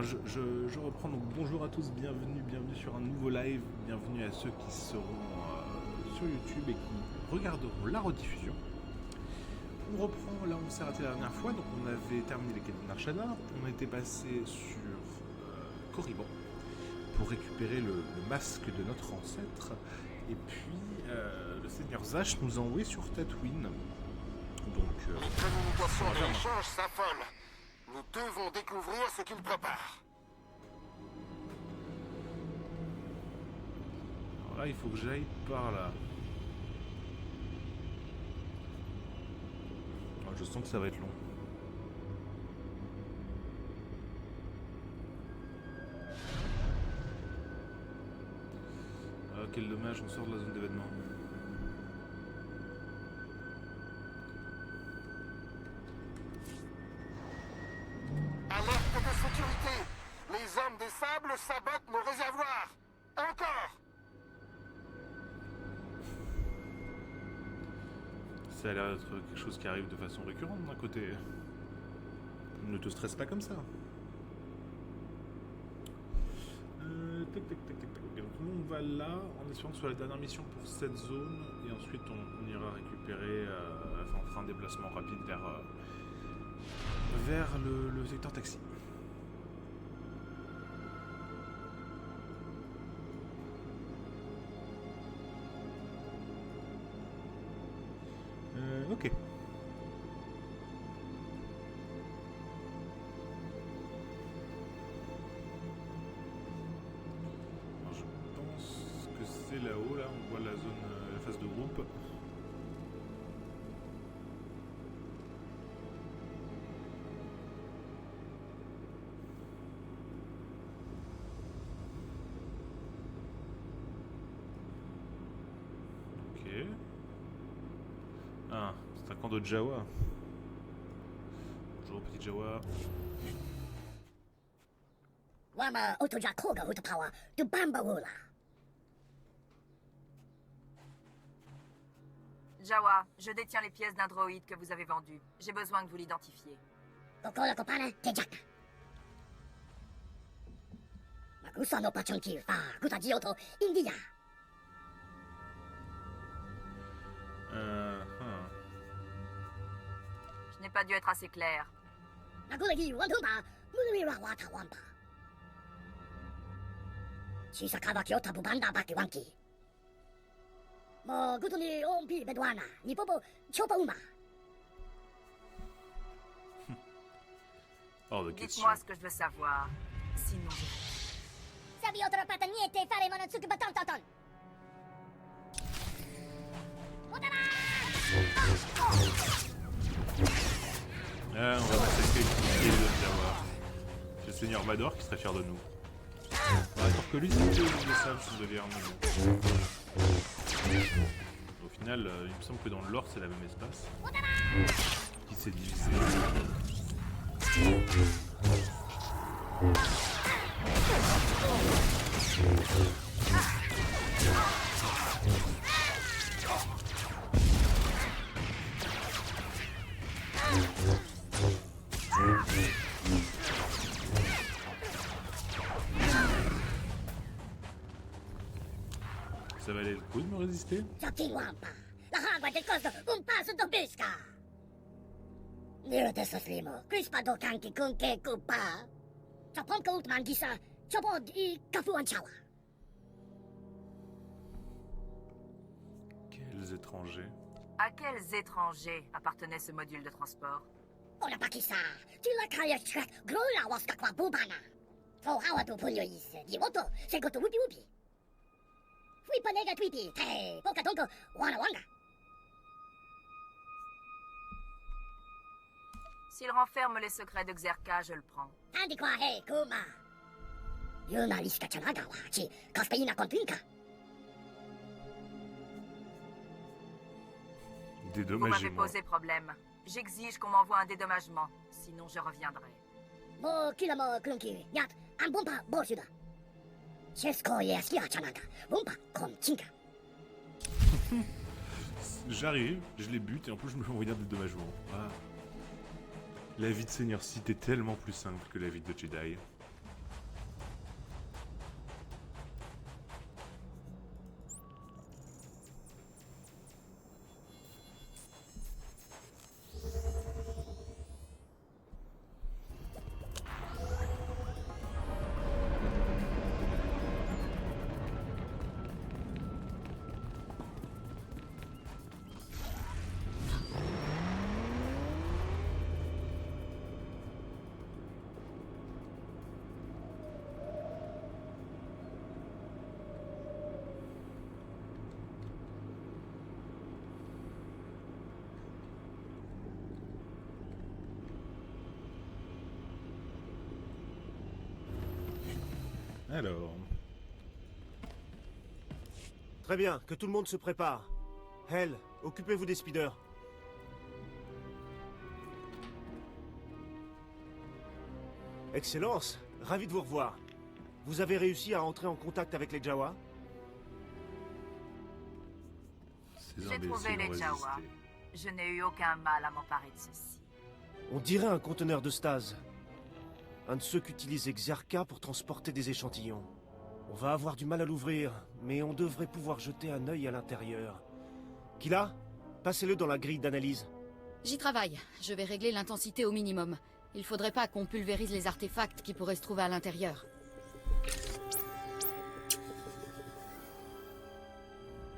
Je reprends donc bonjour à tous, bienvenue sur un nouveau live, bienvenue à ceux qui seront sur YouTube et qui regarderont la rediffusion. On reprend là où on s'est arrêté la dernière fois, donc on avait terminé les quêtes de Narshana, on était passé sur Korriban pour récupérer le masque de notre ancêtre, et puis le seigneur Zash nous a envoyé sur Tatooine. Donc, les communications de l'échange s'affolent. Nous devons découvrir ce qu'il prépare. Alors là, il faut que j'aille par là. Oh, je sens que ça va être long. Ah, quel dommage, on sort de la zone d'événement. Alerte de sécurité. Les hommes des sables sabotent nos réservoirs. Encore. Ça a l'air d'être quelque chose qui arrive de façon récurrente d'un côté. Ne te stresse pas comme ça. Tac. Donc nous on va là, en espérant que ce soit la dernière mission pour cette zone, et ensuite on ira récupérer, enfin on fera un déplacement rapide vers le secteur taxi. Ok. Alors, je pense que c'est là-haut, là, on voit la zone, la phase de groupe. Ok. Ah, c'est un camp de Jawa. Bonjour petit Jawa. Wama Otojakoga Utapawa de Bambawula. Jawa, je détiens les pièces d'un droïde que vous avez vendu. J'ai besoin que vous l'identifiez. Kokola Kopana Tejaka. Magusa no Pachanki Fa Gutagioto India. Je n'ai pas dû être assez clair. Nagulagi Wantumba Mulira Wata Wampa. Chisakawa Kyota Bubanda Baki Wanki. Mo Gutuni Ompi Bedwana Nipopo Chopa Uma. Hors de question. Dites-moi ce que je veux savoir. Sinon, Sabiotra Pataniete Fare Monotsuki Batantaton. Ah, on va massacrer les autres Jawa. C'est le seigneur Mador qui serait fier de nous. Alors que lui, c'est le sable son délire. Au final, il me semble que dans le lore, c'est la même espace qui s'est divisé. Ça valait le coup de me résister? Joking Wampa. La Hagua del Costo un passo do Bisca. Nero tesso slimo. Crispa do Kanki Kunke Kupa. Chaponka Utmangisa. Chobod I Kafuanchawa. Quels étrangers. à quels étrangers appartenait ce module de transport? Ona Pakisa. Tu la kaya trek. Grola waskakwa bubana. To hawa to pulyo is. Dioto. Segoto wupi wupi. Fwipanega twipi. Te. Poka tonko. Wana wanga. S'il renferme les secrets de Xerka, je le prends. Andi kwa he kuma. Yuna liska chanagawa. Chi. Kaspeina kontinka. Vous m'avez Dédommagez-moi. posé problème. J'exige qu'on m'envoie un dédommagement. Sinon, je reviendrai. Mo kilamo klunki. Nyat. An bompa borsuda. Chesko yaskia chananga. Bompa kom chinka. J'arrive, je les bute et en plus je me fais envoyer un dédommagement. Ah. La vie de Seigneur Sith est tellement plus simple que la vie de Jedi. Alors... Très bien, que tout le monde se prépare. Hell, occupez-vous des speeders. Excellence, ravi de vous revoir. Vous avez réussi à entrer en contact avec les Jawa? Ces J'ai imbéciles trouvé ont les Jawa. résisté. Je n'ai eu aucun mal à m'emparer de ceci. On dirait un conteneur de stase. Un de ceux qu'utilise Xerka pour transporter des échantillons. On va avoir du mal à l'ouvrir, mais on devrait pouvoir jeter un œil à l'intérieur. Kila, passez-le dans la grille d'analyse. J'y travaille. Je vais régler l'intensité au minimum. Il faudrait pas qu'on pulvérise les artefacts qui pourraient se trouver à l'intérieur.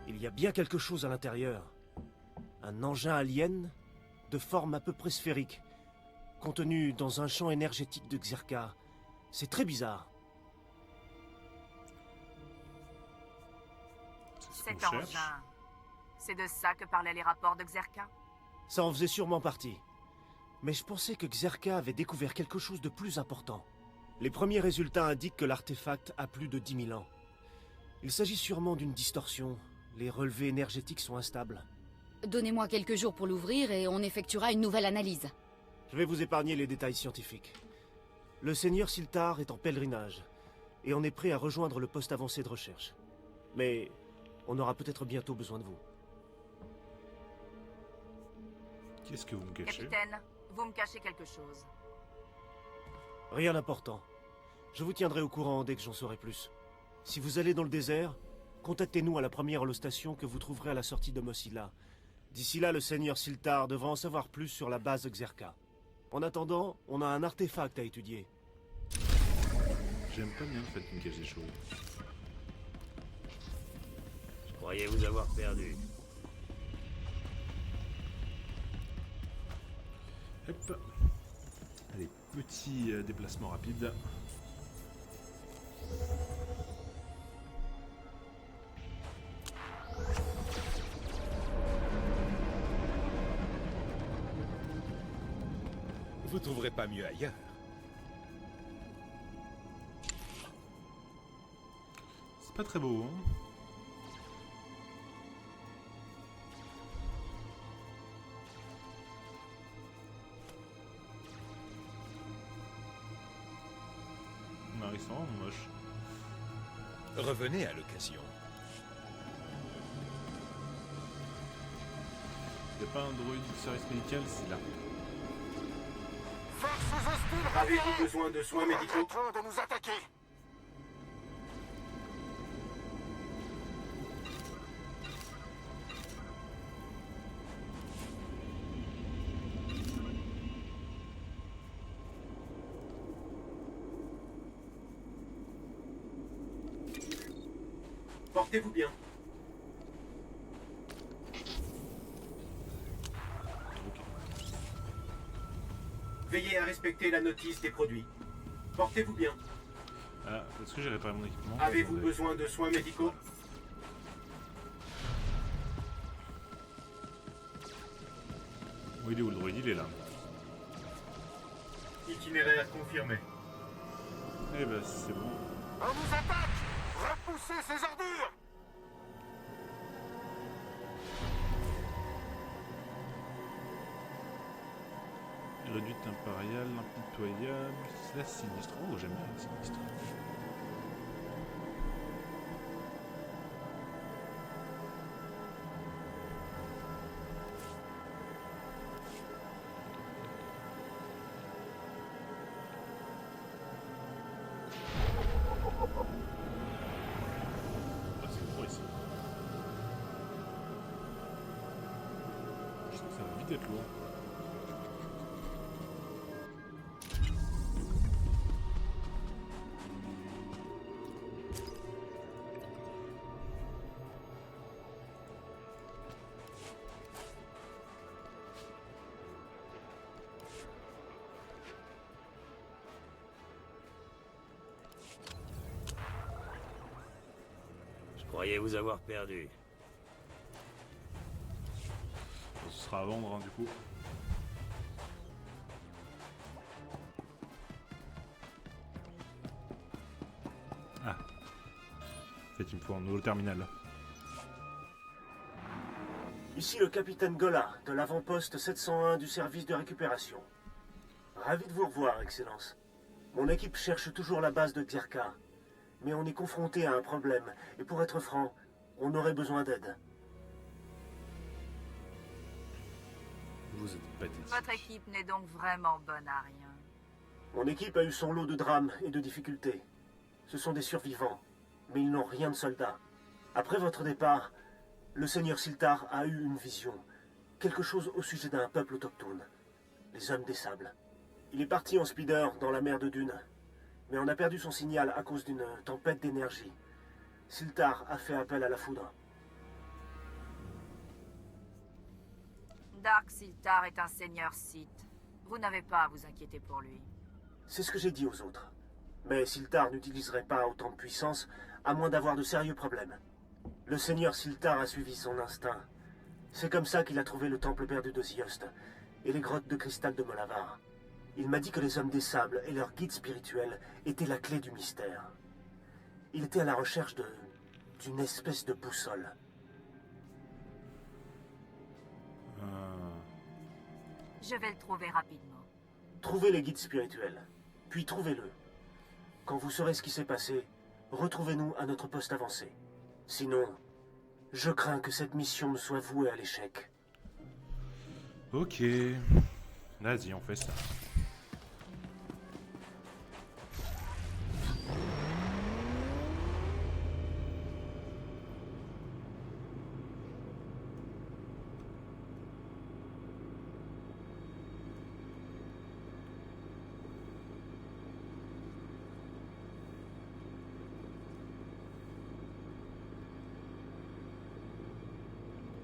Il y a bien quelque chose à l'intérieur. Un engin alien de forme à peu près sphérique, contenu dans un champ énergétique de Xerka. C'est très bizarre. C'est ce Cet qu'on cherche. engin, c'est de ça que parlaient les rapports de Xerka? Ça en faisait sûrement partie. Mais je pensais que Xerka avait découvert quelque chose de plus important. Les premiers résultats indiquent que l'artefact a plus de 10 000 ans. Il s'agit sûrement d'une distorsion. Les relevés énergétiques sont instables. Donnez-moi quelques jours pour l'ouvrir et on effectuera une nouvelle analyse. Je vais vous épargner les détails scientifiques. Le seigneur Siltar est en pèlerinage, et on est prêt à rejoindre le poste avancé de recherche. Mais on aura peut-être bientôt besoin de vous. Qu'est-ce que vous me cachez? Capitaine, vous me cachez quelque chose. Rien d'important. Je vous tiendrai au courant dès que j'en saurai plus. Si vous allez dans le désert, contactez-nous à la première holostation que vous trouverez à la sortie de Mosilla. D'ici là, le seigneur Siltar devra en savoir plus sur la base de Xerka. En attendant, on a un artefact à étudier. J'aime pas bien le fait de me cacher des choses. Je croyais vous avoir perdu. Hop. Allez, petit déplacement rapide. Vous trouverez pas mieux ailleurs. C'est pas très beau, hein? Non, ils sont vraiment moches. Revenez à l'occasion. Y'a pas un droïde du service médical, c'est là. Forces hostiles, Avez-vous retirez! besoin de soins Nous médicaux? regrettons de nous attaquer. Portez-vous bien. Ok. Veillez à respecter la notice des produits. Portez-vous bien. Ah, est-ce que j'ai réparé mon équipement? Avez-vous Attendez. besoin de soins médicaux? Oh, il est où le droïde? Il est là. Itinéraire confirmé. Eh ben, c'est bon. On nous attaque! Repoussez ces ordures! Réduite impériale, impitoyable, c'est la sinistre. Oh, j'aime bien la sinistre. Ah, c'est gros ici. Je trouve que ça va vite être lourd. Je croyais vous avoir perdu. Ce sera à vendre, hein, du coup. fait, il me faut un nouveau terminal. Ici le capitaine Gola, de l'avant-poste 701 du service de récupération. Ravi de vous revoir, Excellence. Mon équipe cherche toujours la base de Xerka. Mais on est confronté à un problème, et pour être franc, on aurait besoin d'aide. Vous êtes pathétique. Votre équipe n'est donc vraiment bonne à rien. Mon équipe a eu son lot de drames et de difficultés. Ce sont des survivants, mais ils n'ont rien de soldats. Après votre départ, le seigneur Siltar a eu une vision. Quelque chose au sujet d'un peuple autochtone. Les Hommes des Sables. Il est parti en speeder dans la mer de Dune. Mais on a perdu son signal à cause d'une tempête d'énergie. Siltar a fait appel à la foudre. Dark Siltar est un seigneur Sith. Vous n'avez pas à vous inquiéter pour lui. C'est ce que j'ai dit aux autres. Mais Siltar n'utiliserait pas autant de puissance, à moins d'avoir de sérieux problèmes. Le seigneur Siltar a suivi son instinct. C'est comme ça qu'il a trouvé le temple perdu de Ziost et les grottes de cristal de Molavar. Il m'a dit que les Hommes des Sables et leur guide spirituel étaient la clé du mystère. Il était à la recherche d'une espèce de boussole. Je vais le trouver rapidement. Trouvez les guides spirituels, puis trouvez-le. Quand vous saurez ce qui s'est passé, retrouvez-nous à notre poste avancé. Sinon, je crains que cette mission ne soit vouée à l'échec. Ok. Vas-y, on fait ça.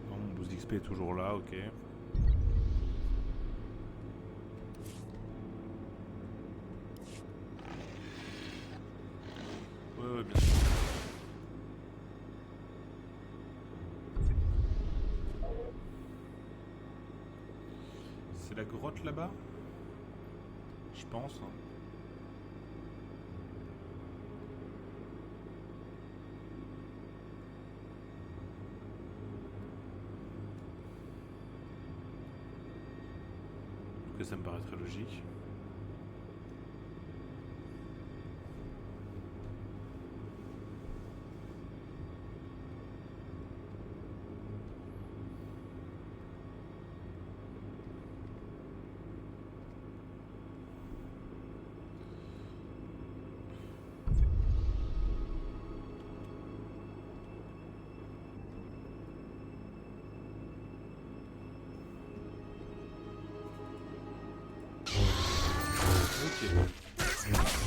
Bon, mon boost d'XP est toujours là, ok. Ouais, bien sûr. C'est la grotte là-bas? Je pense. Hein. En tout cas, ça me paraît très logique.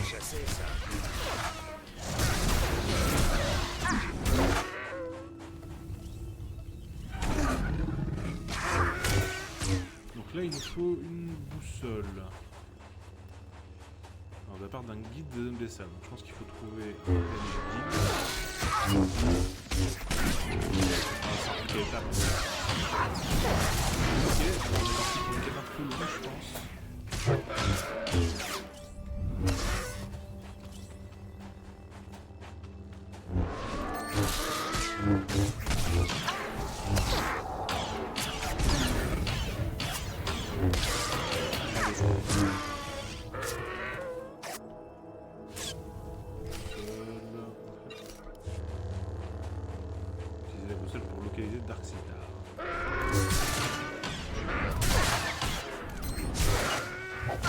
Chasser ça. Donc là, il nous faut une boussole. Alors, de la part d'un guide des Hommes des Sables. Donc, je pense qu'il faut trouver un guide. Ok, étape. Ok, on est parti pour une quête un peu longue, je pense. Utiliser la boussole pour localiser Dark Siltar. Hop.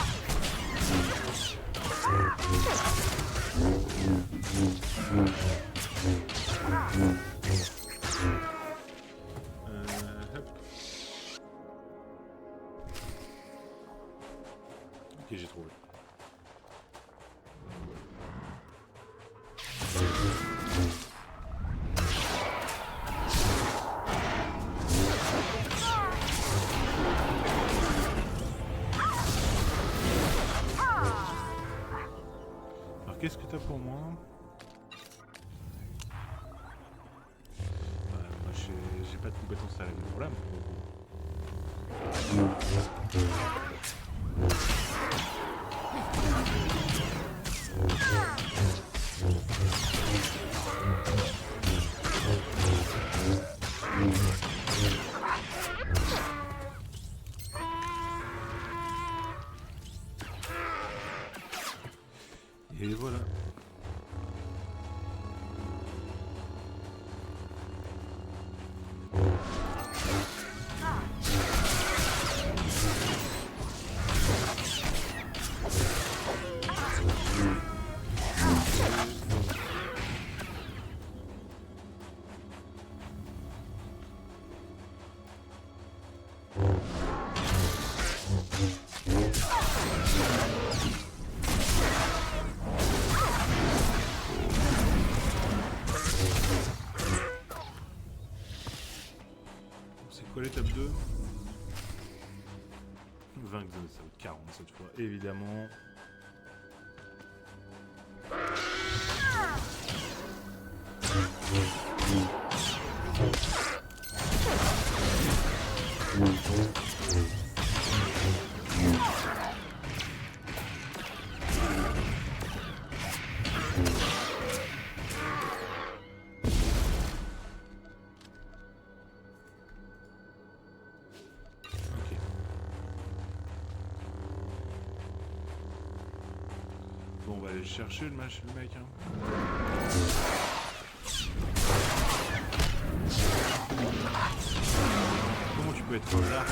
Ok, j'ai trouvé. Alors qu'est-ce que t'as pour moi? Moi j'ai pas de compétences à régler le problème. quoi l'étape 2? 22, ça va être 40 cette fois, évidemment. Bon, on va aller chercher le mec. Hein. Comment tu peux être là?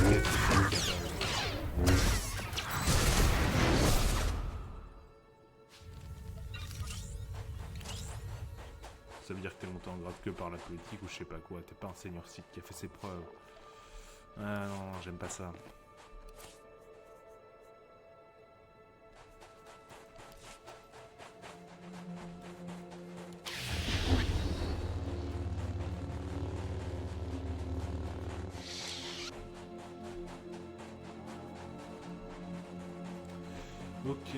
Ça veut dire que t'es monté en grade que par la politique ou je sais pas quoi. T'es pas un seigneur Sith qui a fait ses preuves. Ah non, j'aime pas ça. Ok.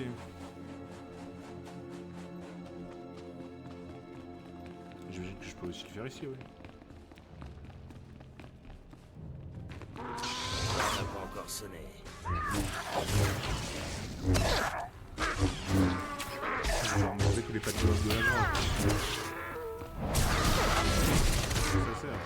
J'imagine que je peux aussi le faire ici, oui. Ça n'a pas encore sonné. Je vais leur demander tous les pattes de l'homme de la droite. Ça sert.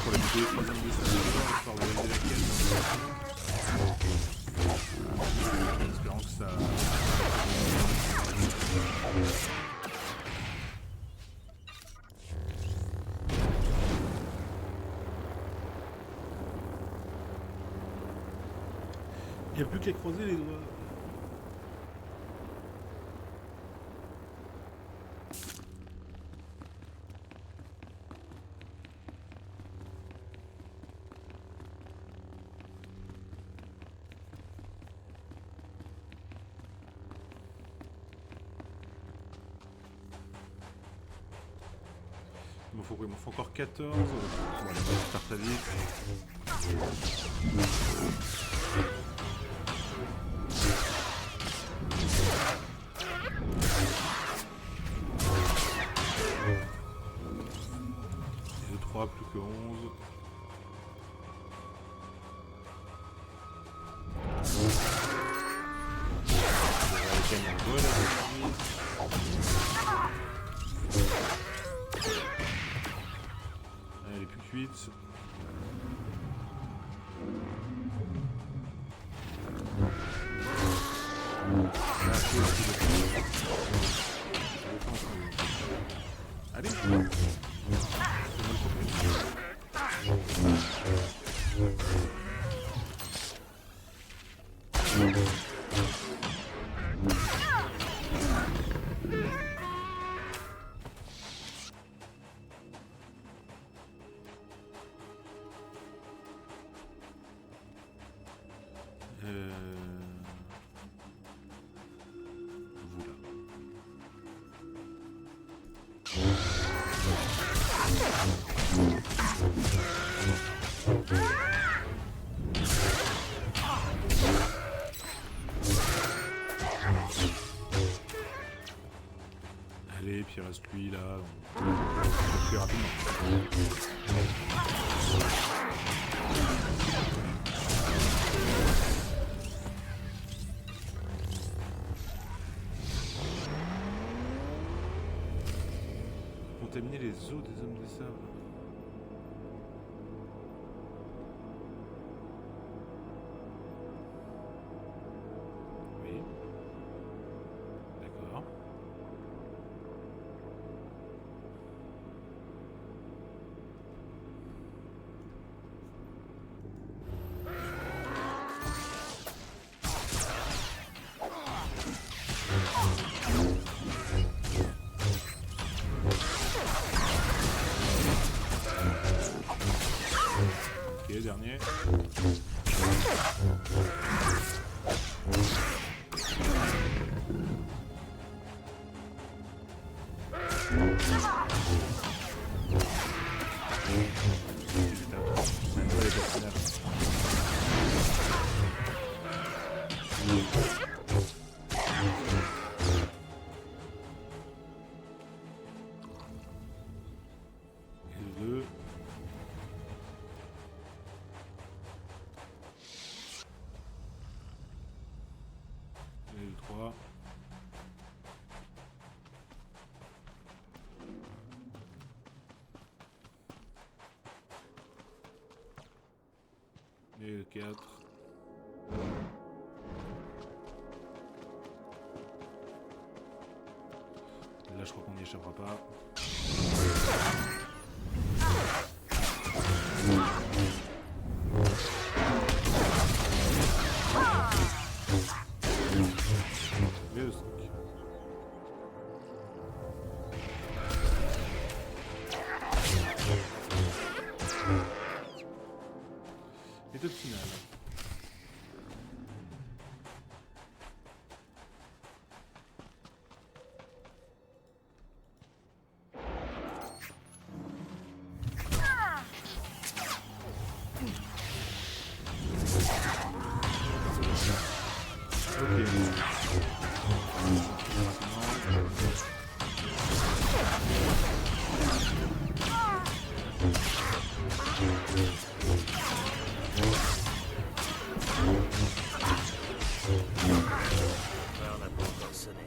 Pour la vidéo 3ème de cette histoire, histoire de réaliser la quête. En espérant que ça... Il n'y a plus qu'à croiser les doigts. Il m'en faut encore 14. Bon, allez, on va faire très vite. Et 2, 3 plus que que 11. Allez, plus cuite. Allez. Voilà. Allez, puis il reste lui là. Plus rapidement. Contaminer les os des hommes des sables. Oui. D'accord. Ok, dernier. Et le 2. Et le 3. Et le 4. Là, je crois qu'on n'y échappera pas. Et le 5. Méthode finale. L'heure n'a pas encore sonné.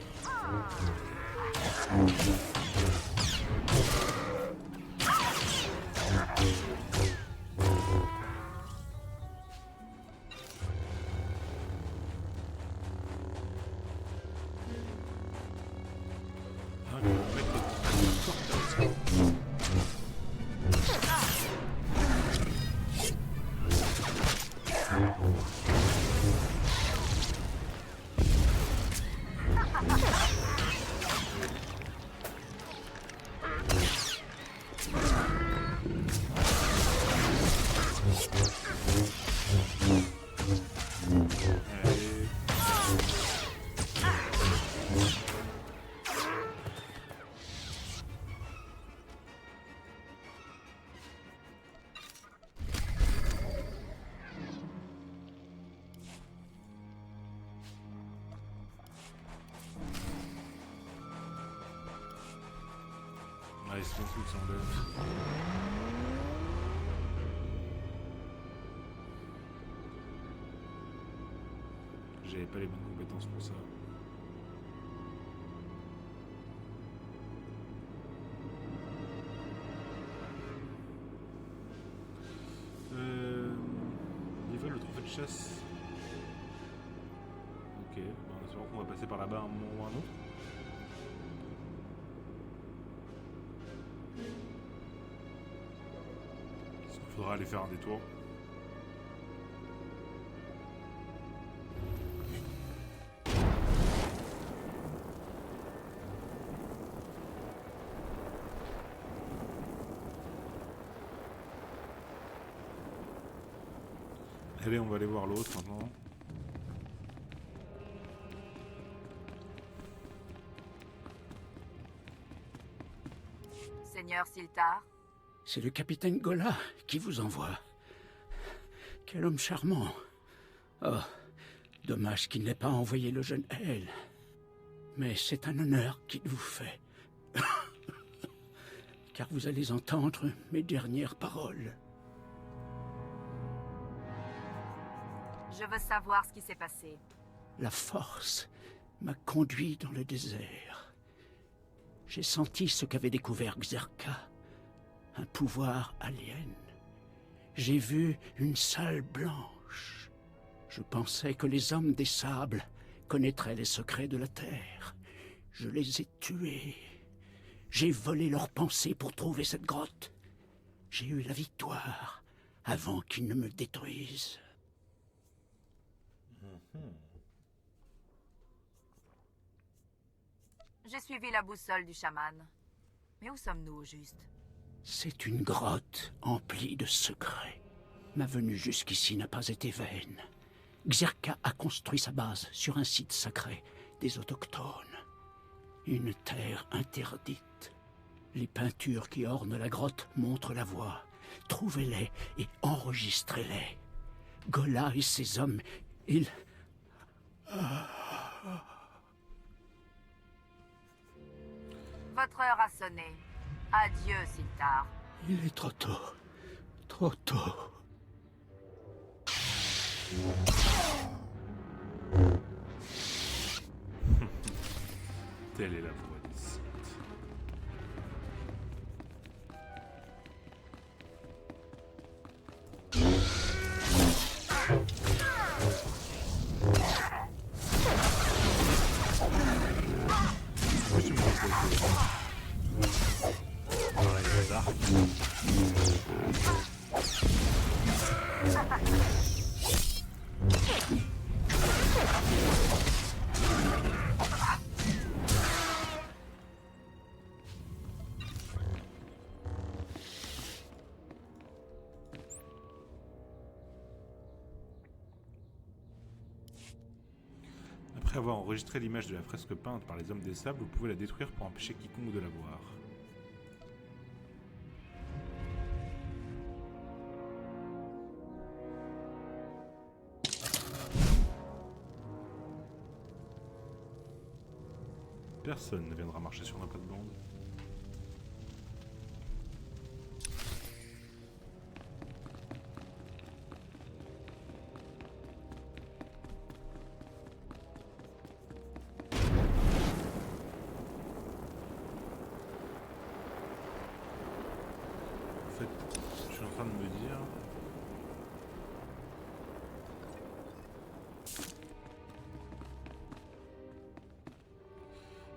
Ah, le mec est fort. Ouais, c'est un truc sans pas les bonnes compétences pour ça. Ils veulent le trophée de chasse. Ok, en espérant qu'on va passer par là-bas un moment ou un autre. Sinon, il faudra aller faire un détour. Allez, on va aller voir l'autre maintenant. Seigneur Siltar, C'est le capitaine Gola qui vous envoie. Quel homme charmant. Oh, dommage qu'il n'ait pas envoyé le jeune Elle. Mais c'est un honneur qu'il vous fait. Car vous allez entendre mes dernières paroles. je veux savoir ce qui s'est passé. La force m'a conduit dans le désert. J'ai senti ce qu'avait découvert Xerka, un pouvoir alien. J'ai vu une salle blanche. Je pensais que les hommes des sables connaîtraient les secrets de la terre. Je les ai tués. J'ai volé leurs pensées pour trouver cette grotte. J'ai eu la victoire avant qu'ils ne me détruisent. J'ai suivi la boussole du chaman. Mais où sommes-nous au juste? C'est une grotte emplie de secrets. Ma venue jusqu'ici n'a pas été vaine. Xerka a construit sa base sur un site sacré des autochtones. Une terre interdite. Les peintures qui ornent la grotte montrent la voie. Trouvez-les et enregistrez-les. Gola et ses hommes, ils... Votre heure a sonné. Adieu, Siltar. Il est trop tôt. Trop tôt. Telle est la voix des Sith. Pourquoi tu me reposes dans les arcs? Après avoir enregistré l'image de la fresque peinte par les hommes des sables, vous pouvez la détruire pour empêcher quiconque de la voir. Personne ne viendra marcher sur nos plates-bandes. En fait, je suis en train de me dire...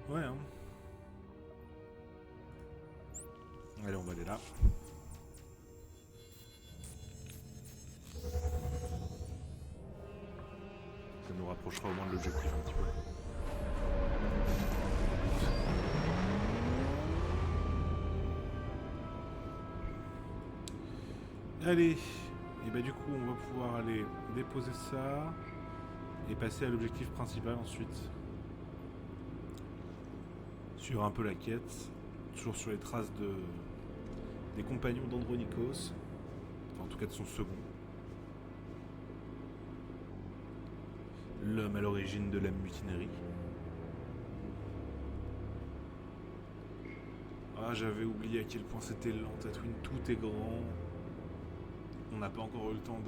Ouais, hein. Allez, on va aller là. Ça nous rapprochera au moins de l'objectif un petit peu. Allez, et bah du coup on va pouvoir aller déposer ça et passer à l'objectif principal ensuite. Suivre un peu la quête, toujours sur les traces des compagnons d'Andronikos, enfin, en tout cas de son second. L'homme à l'origine de la mutinerie. Ah, j'avais oublié à quel point c'était lent, Tatooine, tout est grand. On n'a pas encore eu le temps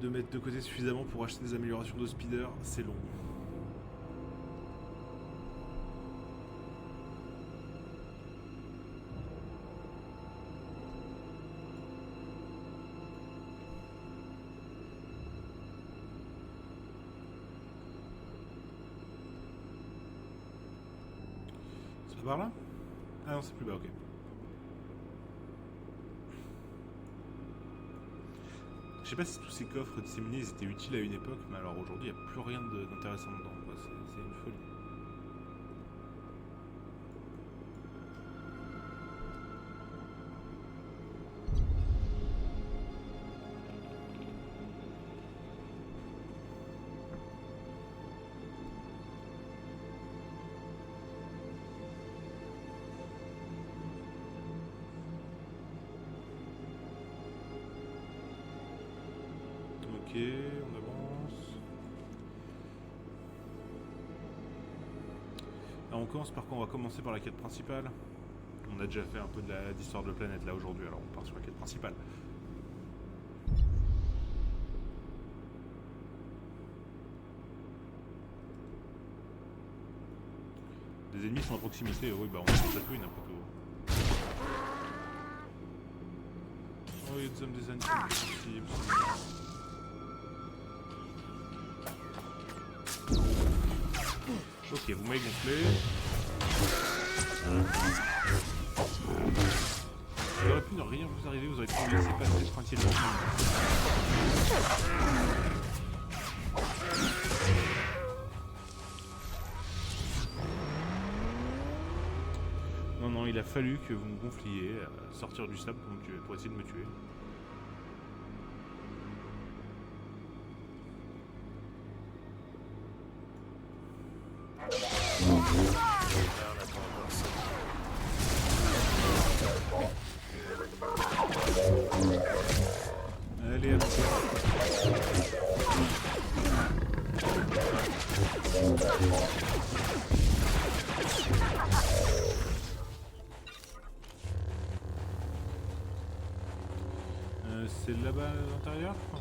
de de mettre de côté suffisamment pour acheter des améliorations de speeder, c'est long. C'est pas par là? Ah non, c'est plus bas, ok. Je sais pas si tous ces coffres disséminés ils étaient utiles à une époque, mais alors aujourd'hui il n'y a plus rien d'intéressant dedans, quoi. C'est une folie. Ok, on avance. Alors on commence par quoi? On va commencer par la quête principale. On a déjà fait un peu d'histoire de la planète là aujourd'hui, alors on part sur la quête principale. Les ennemis sont à proximité, oui bah on en tape une après tout. Oh il y a des hommes des animaux, possible. Ok, vous m'avez gonflé. Il aurait pu ne rien vous arriver, vous aurez pu me laisser passer tranquillement. Non, non, il a fallu que vous me gonfliez, sortir du sable pour essayer de me tuer. Allez, à toi. C'est là-bas à l'intérieur? Ok.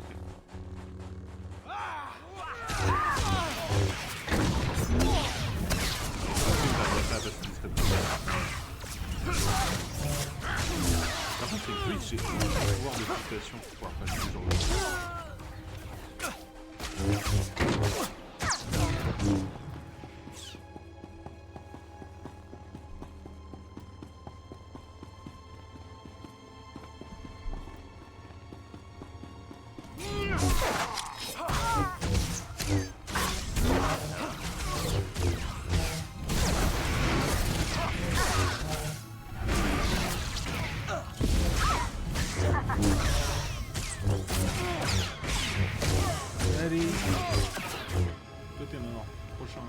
Par contre, c'est joli, j'ai un pouvoir de fluctuation pour pouvoir passer ce genre de Allez, toi t'es mort, prochain.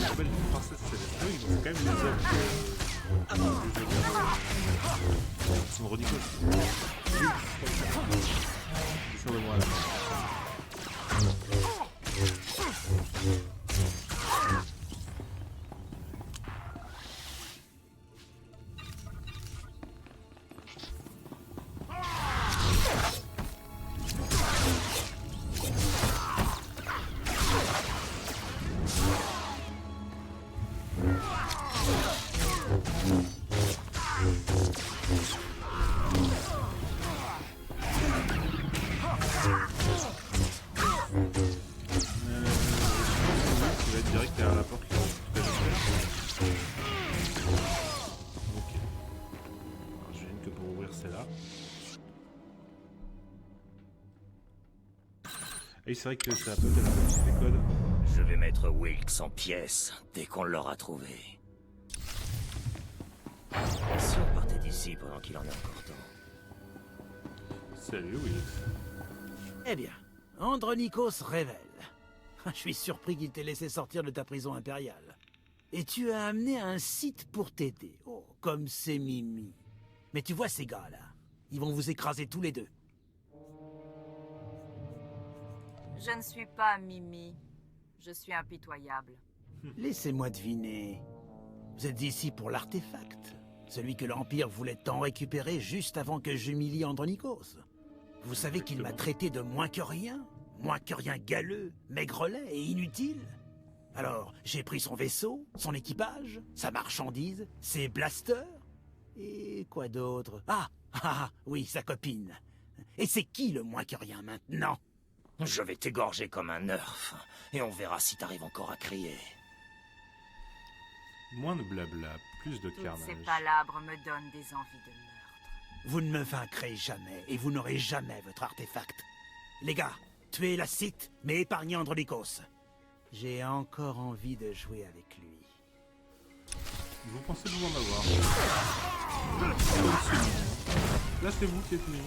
La belle princesse céleste, oui, c'est quand même les hommes qui sont ridicules. Sur le moi là. Direct derrière la porte. Ok. Alors, j'imagine que pour ouvrir celle-là. Et c'est vrai que ça a peut-être des codes. Je vais mettre Wilkes en pièces dès qu'on l'aura trouvé. Si on partait d'ici pendant qu'il en est encore temps. Salut Wilkes. Eh bien, Andronikos révèle. Je suis surpris qu'il t'ait laissé sortir de ta prison impériale. Et tu as amené un site pour t'aider. Oh, comme c'est Mimi. Mais tu vois ces gars-là, ils vont vous écraser tous les deux. Je ne suis pas Mimi. Je suis impitoyable. Laissez-moi deviner. Vous êtes ici pour l'artefact. Celui que l'Empire voulait tant récupérer juste avant que j'humilie Andronikos. Vous savez qu'il m'a traité de moins que rien galeux, maigrelet et inutile. Alors, j'ai pris son vaisseau, son équipage, sa marchandise, ses blasters... Et quoi d'autre? Oui, sa copine. Et c'est qui le moins que rien maintenant? Je vais t'égorger comme un nerf, et on verra si t'arrives encore à crier. Moins de blabla, plus de Toutes carnage. ces palabres me donnent des envies de meurtre. Vous ne me vaincrez jamais, et vous n'aurez jamais votre artefact. Les gars, tuez la Sith, mais épargnez Andronikos. J'ai encore envie de jouer avec lui. Vous pensez pouvoir m'avoir. Là, c'est vous qui êtes mis.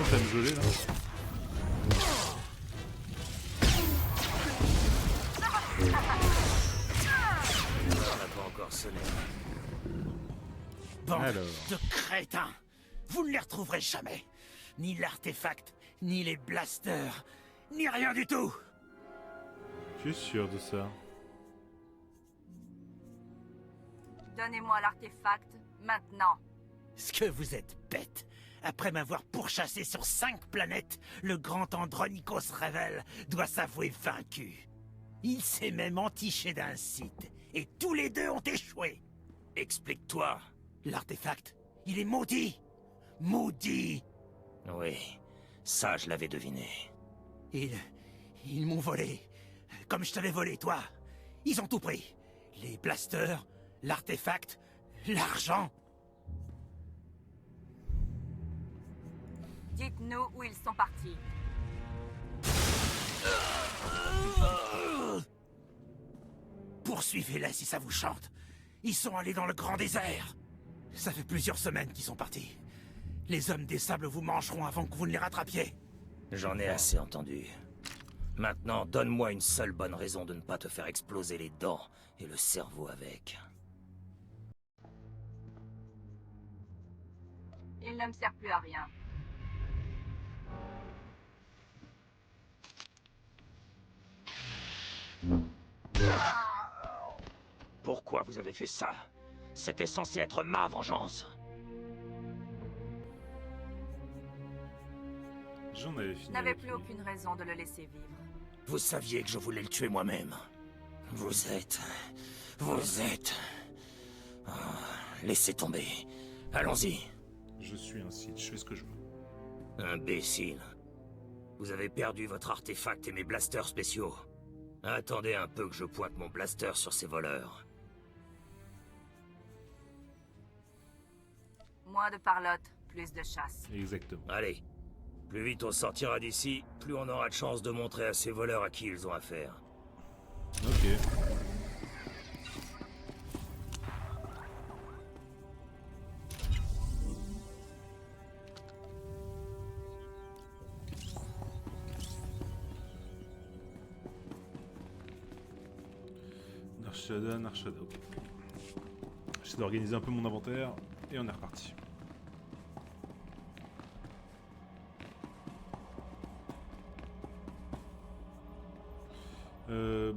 Ça me gelait là. On n'a pas encore sonné. Bande Alors. de crétins! Vous ne les retrouverez jamais. Ni l'artefact, ni les blasters, ni rien du tout. Je suis sûr de ça. Donnez-moi l'artefact, maintenant. Ce que vous êtes bête. Après m'avoir pourchassé sur 5 planètes, le grand Andronikos Revel doit s'avouer vaincu. Il s'est même entiché d'un Sith, et tous les deux ont échoué. Explique-toi. L'artefact, il est maudit. Maudit. Oui, ça je l'avais deviné. Ils m'ont volé. Comme je t'avais volé, toi. Ils ont tout pris. Les blasters, l'artefact, l'argent. Dites-nous où ils sont partis. Poursuivez-les si ça vous chante. Ils sont allés dans le grand désert. Ça fait plusieurs semaines qu'ils sont partis. Les hommes des sables vous mangeront avant que vous ne les rattrapiez. J'en ai assez entendu. Maintenant, donne-moi une seule bonne raison de ne pas te faire exploser les dents et le cerveau avec. Il ne me sert plus à rien. Pourquoi vous avez fait ça? C'était censé être ma vengeance. J'en avais fini. Je n'avais avec plus lui. aucune raison de le laisser vivre. Vous saviez que je voulais le tuer moi-même. Vous êtes... Ah, laissez tomber. Allons-y. Je suis un Sith, je fais ce que je veux. Imbécile. Vous avez perdu votre artefact et mes blasters spéciaux. Attendez un peu que je pointe mon blaster sur ces voleurs. Moins de parlotte, plus de chasse. Exactement. Allez. Plus vite on sortira d'ici, plus on aura de chance de montrer à ces voleurs à qui ils ont affaire. Ok. Narshada, ok. J'essaie d'organiser un peu mon inventaire et on est reparti.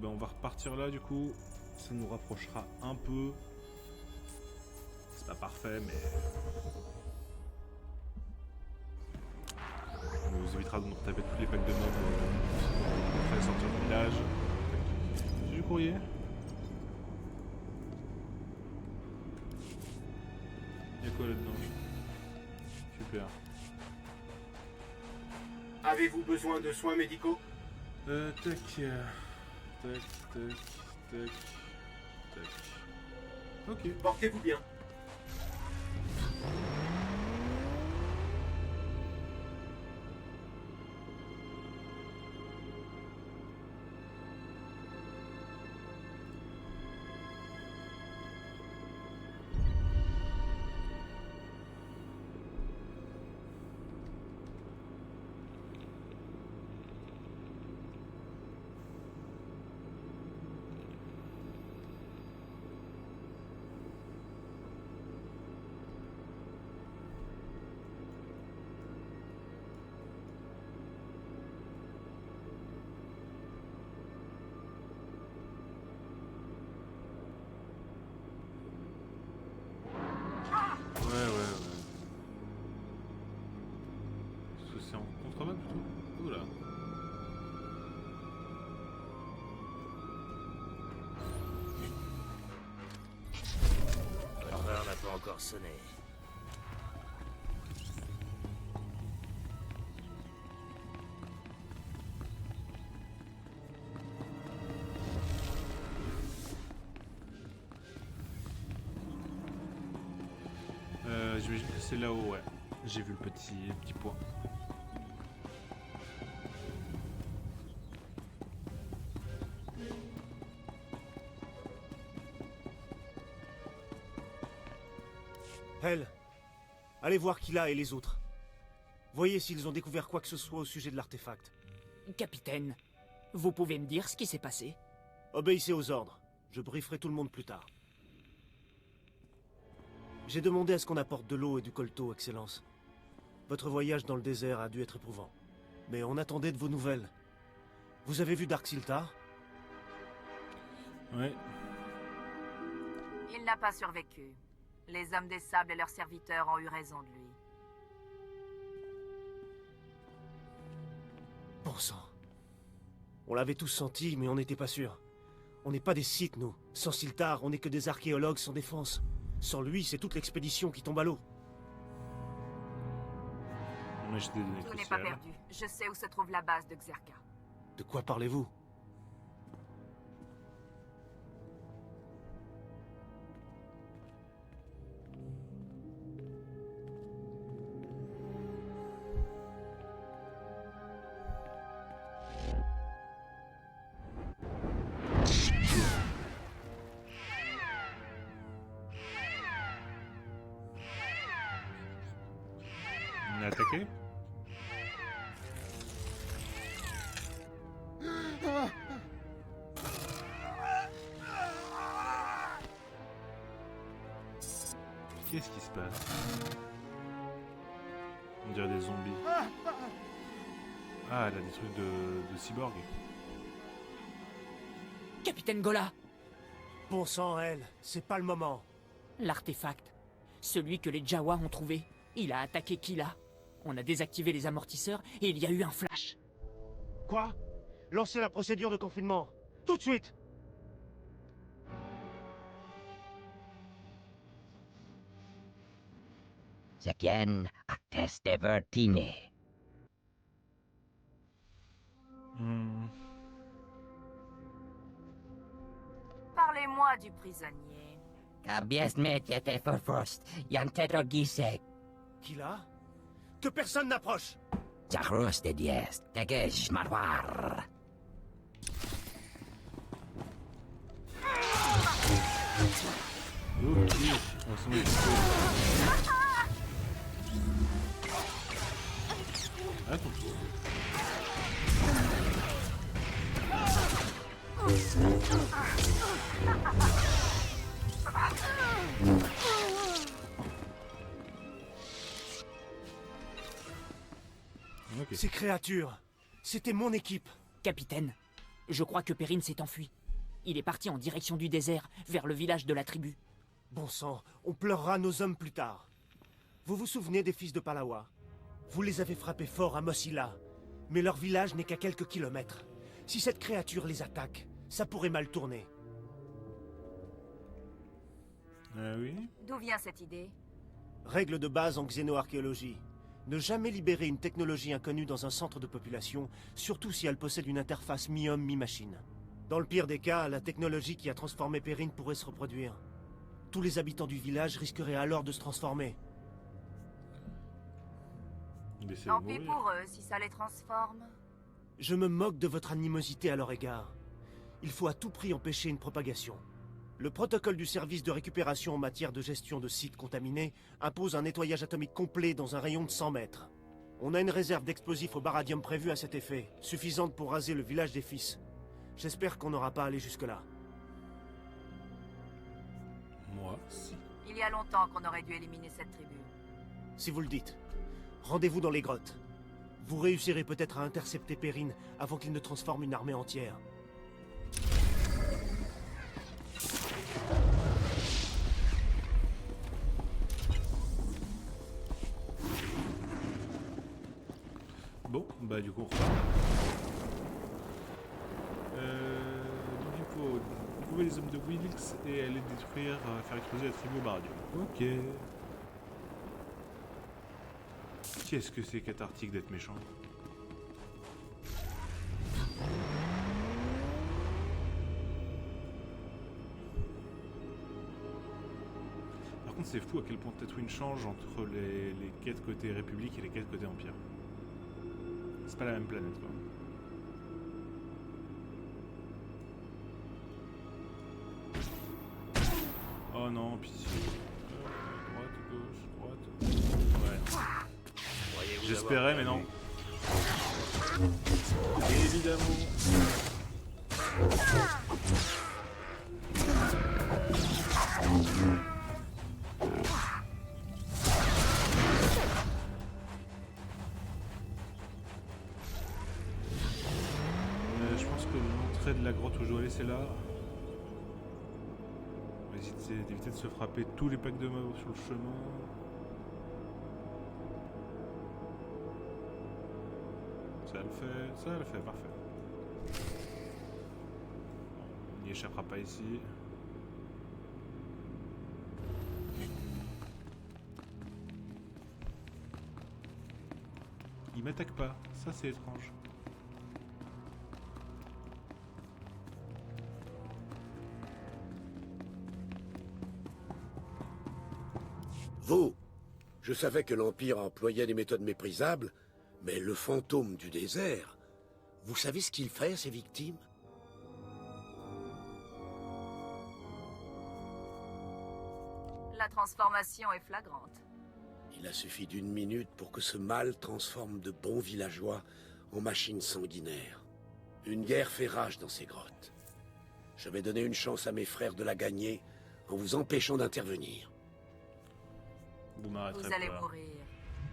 On va repartir là du coup, ça nous rapprochera un peu. C'est pas parfait mais... Ça nous évitera de nous retaper tous les packs de mobs après sortir du village. J'ai du courrier. Y'a quoi là-dedans? Super. Avez-vous besoin de soins médicaux? Tac, tac, tac. Ok. Portez-vous bien. encore sonné. J'imagine que c'est là-haut, ouais. J'ai vu le petit point. Elle, allez voir Kila et les autres. Voyez s'ils ont découvert quoi que ce soit au sujet de l'artefact. Capitaine, vous pouvez me dire ce qui s'est passé? Obéissez aux ordres. Je brieferai tout le monde plus tard. J'ai demandé à ce qu'on apporte de l'eau et du colto, Excellence. Votre voyage dans le désert a dû être éprouvant. Mais on attendait de vos nouvelles. Vous avez vu Dark Siltar? Ouais. Il n'a pas survécu. Les hommes des sables et leurs serviteurs ont eu raison de lui. Bon sang. On l'avait tous senti, mais on n'était pas sûr. On n'est pas des Sith, nous. Sans Siltar, on n'est que des archéologues sans défense. Sans lui, c'est toute l'expédition qui tombe à l'eau. Mais j'ai des données Tout n'est pas perdu. Je sais où se trouve la base de Xerka. De quoi parlez-vous? On est attaqué? Qu'est-ce qui se passe? On dirait des zombies. Ah, elle a des trucs de cyborg. Capitaine Gola! Bon sang, elle, c'est pas le moment. L'artefact, celui que les Jawa ont trouvé, il a attaqué Kila. On a désactivé les amortisseurs et il y a eu un flash. Quoi? Lancez la procédure de confinement. Tout de suite! Sekian aktes Devertine. Parlez-moi du prisonnier. Kabiesmet yete forfrost, yanteto gisek. Kila? Que personne n'approche! Zachros de diest, tegesh marwar. Ok, on s'en est Attends. Okay. Ces créatures, c'était mon équipe. Capitaine, je crois que Perrine s'est enfui. Il est parti en direction du désert, vers le village de la tribu. Bon sang, on pleurera nos hommes plus tard. Vous vous souvenez des fils de Palawa? Vous les avez frappés fort à Mosilla, mais leur village n'est qu'à quelques kilomètres. Si cette créature les attaque, ça pourrait mal tourner. Oui. D'où vient cette idée? Règle de base en xénoarchéologie. Ne jamais libérer une technologie inconnue dans un centre de population, surtout si elle possède une interface mi-homme, mi-machine. Dans le pire des cas, la technologie qui a transformé Perrine pourrait se reproduire. Tous les habitants du village risqueraient alors de se transformer. Tant pis pour eux, si ça les transforme. Je me moque de votre animosité à leur égard. Il faut à tout prix empêcher une propagation. Le protocole du service de récupération en matière de gestion de sites contaminés impose un nettoyage atomique complet dans un rayon de 100 mètres. On a une réserve d'explosifs au baradium prévue à cet effet, suffisante pour raser le village des Fils. J'espère qu'on n'aura pas à aller jusque-là. Moi, si. Il y a longtemps qu'on aurait dû éliminer cette tribu. Si vous le dites. Rendez-vous dans les grottes. Vous réussirez peut-être à intercepter Perrine avant qu'il ne transforme une armée entière. Bon, bah du coup on repart. Du coup retrouver les hommes de Wilkes et aller détruire, faire exploser la tribu au baradium. Ok. Qu'est-ce que c'est cathartique d'être méchant? Par contre, c'est fou à quel point Tatooine change entre les quêtes côté République et les quêtes côté Empire. C'est pas la même planète, quoi. Oh non, pitié. Droite, gauche, droite. Ouais. J'espérais, mais non. Évidemment. Je pense que l'entrée de la grotte où je dois aller, c'est là. On va d'éviter de se frapper tous les packs de mobs sur le chemin. Ça le fait, parfait. On n'y échappera pas ici. Il m'attaque pas, ça c'est étrange. Vous, je savais que l'Empire employait des méthodes méprisables, mais le fantôme du désert, vous savez ce qu'il fait à ses victimes? La transformation est flagrante. Il a suffi d'1 minute pour que ce mal transforme de bons villageois en machines sanguinaires. Une guerre fait rage dans ces grottes. Je vais donner une chance à mes frères de la gagner en vous empêchant d'intervenir. Vous allez mourir,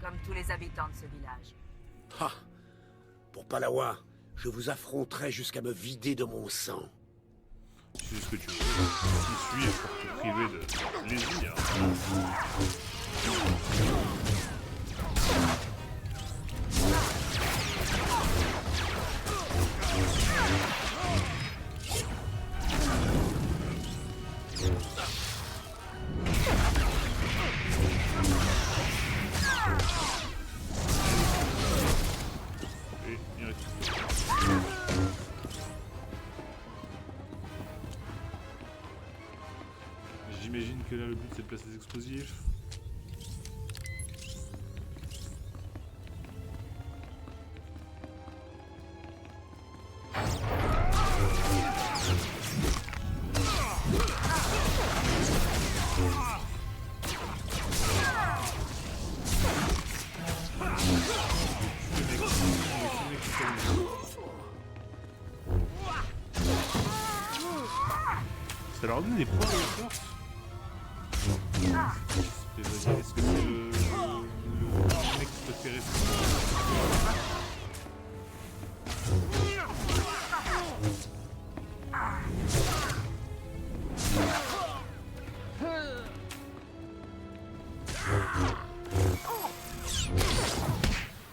comme tous les habitants de ce village. Ah! Pour Palawa, je vous affronterai jusqu'à me vider de mon sang. C'est ce que tu veux. Qui suis pour te priver de plaisir. J'imagine que là le but c'est de placer des explosifs. Ça leur donne des points de force. Est-ce que c'est le mec préféré?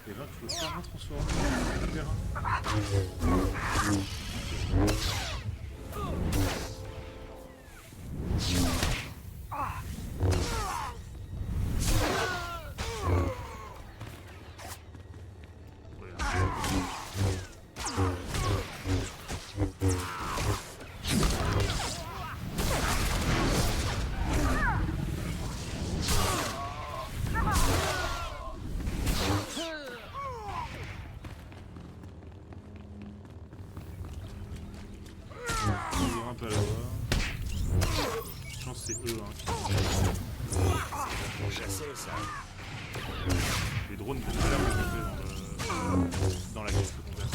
Et là, il faut faire un transformer le terrain. Les drones de tout à l'heure dans la caisse secondaire.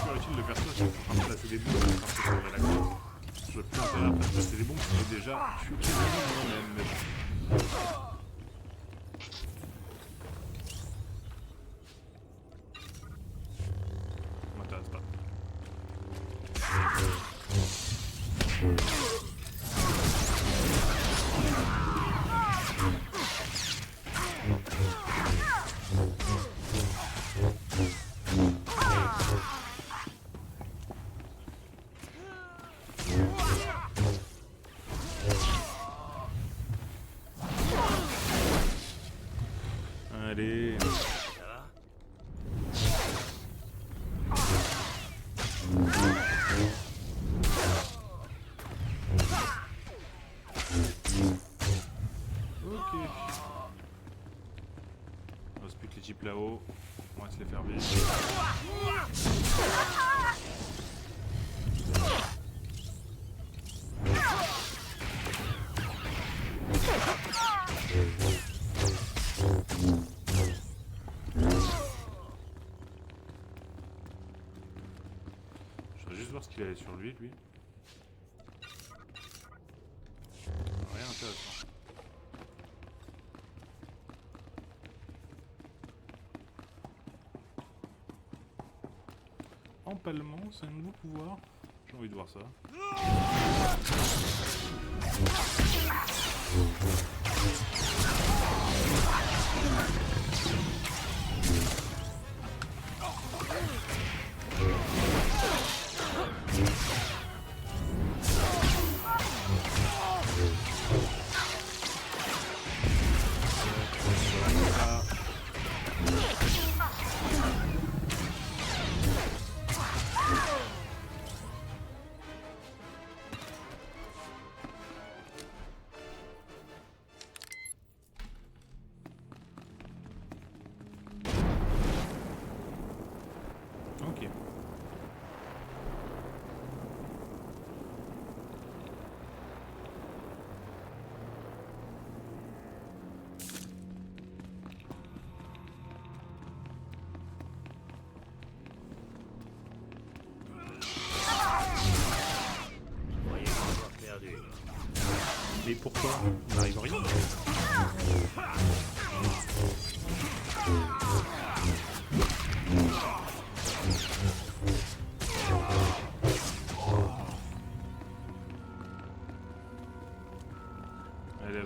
super utile de faire ça si on est en train de placer des bombes, en train de préparer la course. Je veux plus intérêt à placer des bombes, j'ai déjà tué moi-même. Ça m'intéresse pas. Allez. Ok. On va split les jeeps là-haut. On va se les faire vite. Je voudrais juste voir ce qu'il avait sur lui. Rien intéressant. Empalement, c'est un nouveau pouvoir. J'ai envie de voir ça. Ok. Mais pourquoi on n'arrive à rien? Allez,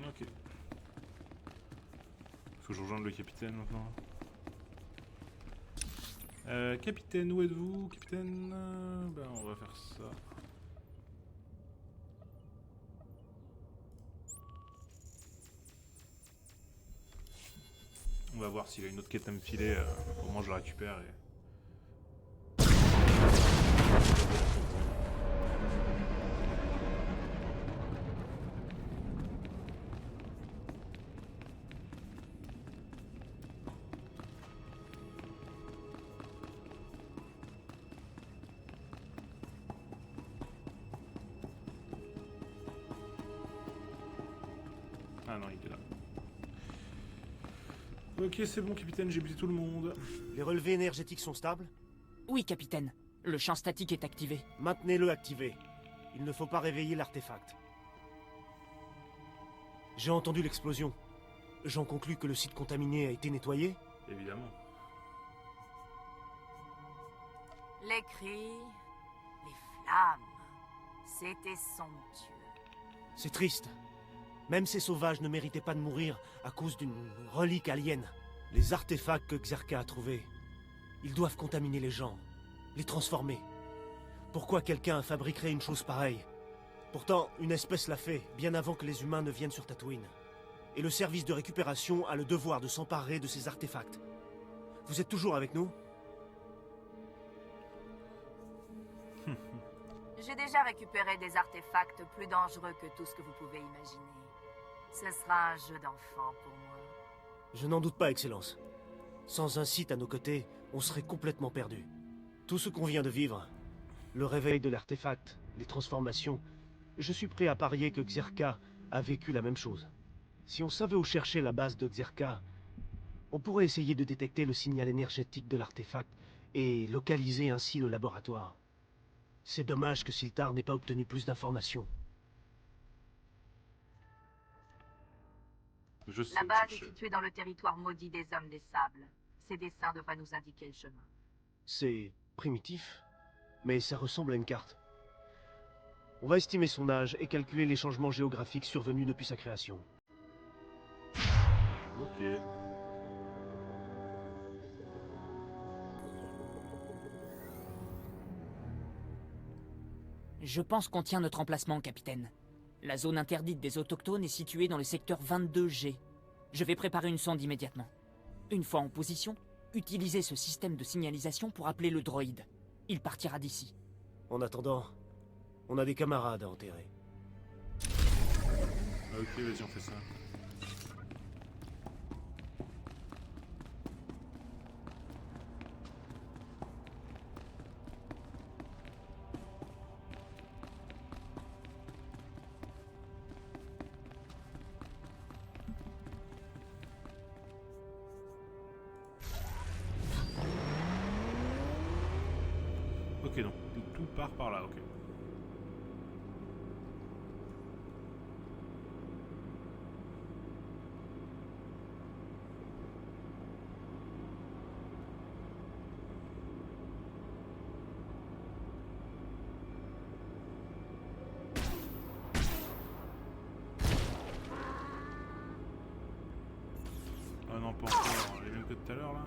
ok. Faut que je rejoigne le capitaine maintenant. Capitaine, où êtes-vous, capitaine? Ben, on va faire ça. On va voir s'il a une autre quête à me filer. Au moins je la récupère et... Ah non, il est là. Ok, c'est bon, capitaine, j'ai buté tout le monde. Les relevés énergétiques sont stables? Oui, capitaine. Le champ statique est activé. Maintenez-le activé. Il ne faut pas réveiller l'artefact. J'ai entendu l'explosion. J'en conclus que le site contaminé a été nettoyé? Évidemment. Les cris, les flammes, c'était somptueux. C'est triste. Même ces sauvages ne méritaient pas de mourir à cause d'une relique alien. Les artefacts que Xerka a trouvés. Ils doivent contaminer les gens, les transformer. Pourquoi quelqu'un fabriquerait une chose pareille? Pourtant, une espèce l'a fait, bien avant que les humains ne viennent sur Tatooine. Et le service de récupération a le devoir de s'emparer de ces artefacts. Vous êtes toujours avec nous? J'ai déjà récupéré des artefacts plus dangereux que tout ce que vous pouvez imaginer. Ce sera un jeu d'enfant pour moi. Je n'en doute pas, Excellence. Sans un site à nos côtés, on serait complètement perdu. Tout ce qu'on vient de vivre, le réveil de l'artefact, les transformations, je suis prêt à parier que Xerka a vécu la même chose. Si on savait où chercher la base de Xerka, on pourrait essayer de détecter le signal énergétique de l'artefact et localiser ainsi le laboratoire. C'est dommage que Siltar n'ait pas obtenu plus d'informations. La base est située dans le territoire maudit des Hommes des Sables. Ces dessins devraient nous indiquer le chemin. C'est primitif, mais ça ressemble à une carte. On va estimer son âge et calculer les changements géographiques survenus depuis sa création. Ok. Je pense qu'on tient notre emplacement, capitaine. La zone interdite des autochtones est située dans le secteur 22G. Je vais préparer une sonde immédiatement. Une fois en position, utilisez ce système de signalisation pour appeler le droïde. Il partira d'ici. En attendant, on a des camarades à enterrer. Ok, vas-y, on fait ça. Ok, donc tout part par là, ok. Ah non, pas encore, les mêmes que tout à l'heure là.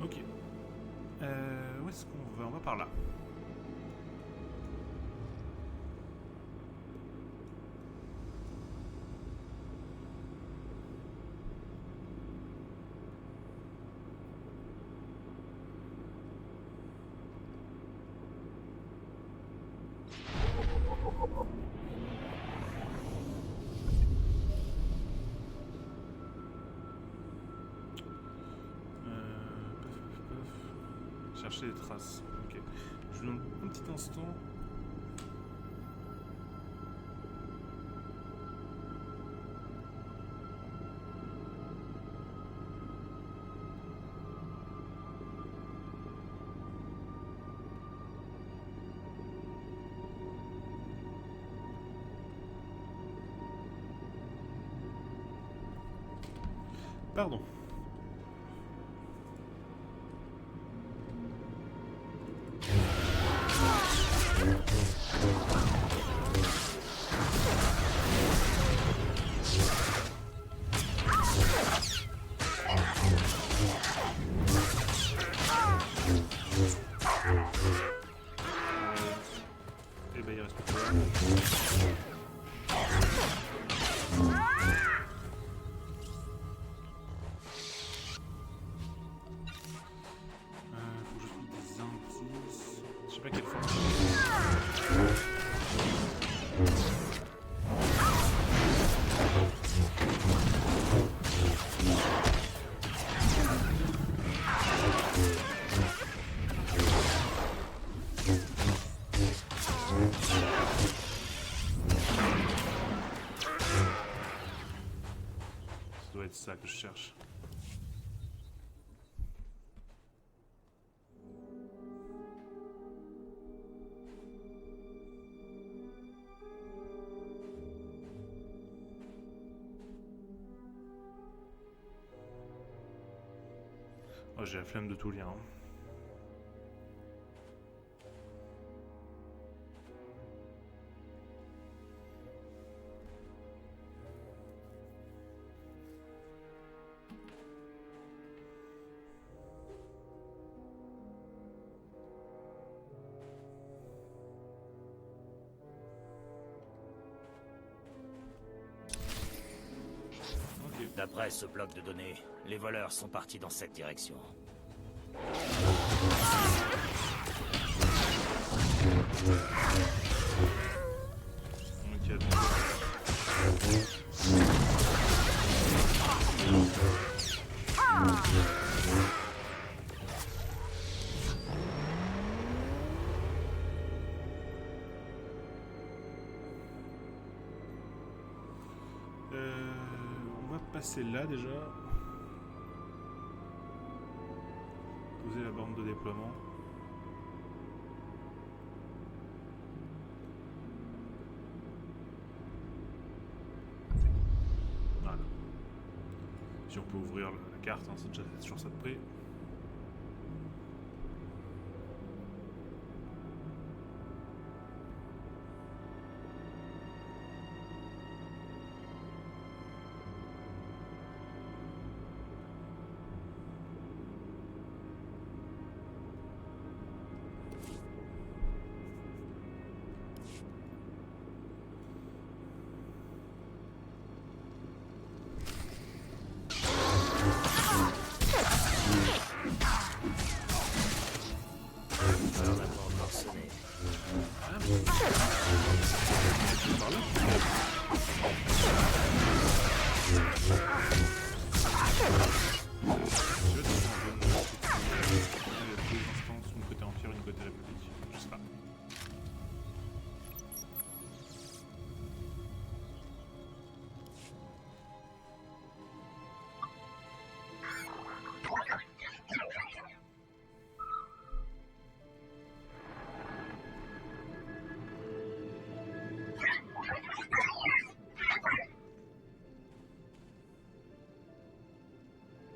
Ok. Où est-ce qu'on va? On va par là. Chercher les traces. Ok. Je vous donne un petit instant. Pardon. Eh ben il reste plus que là. Faut que je trouve des indices. Je sais pas quelle forme. c'est ça que je cherche. Oh, j'ai la flemme de tout lire. Hein. D'après ce bloc de données, les voleurs sont partis dans cette direction. On va passer là déjà. Poser la borne de déploiement. Voilà. Si on peut ouvrir la carte, hein, c'est déjà toujours ça de près.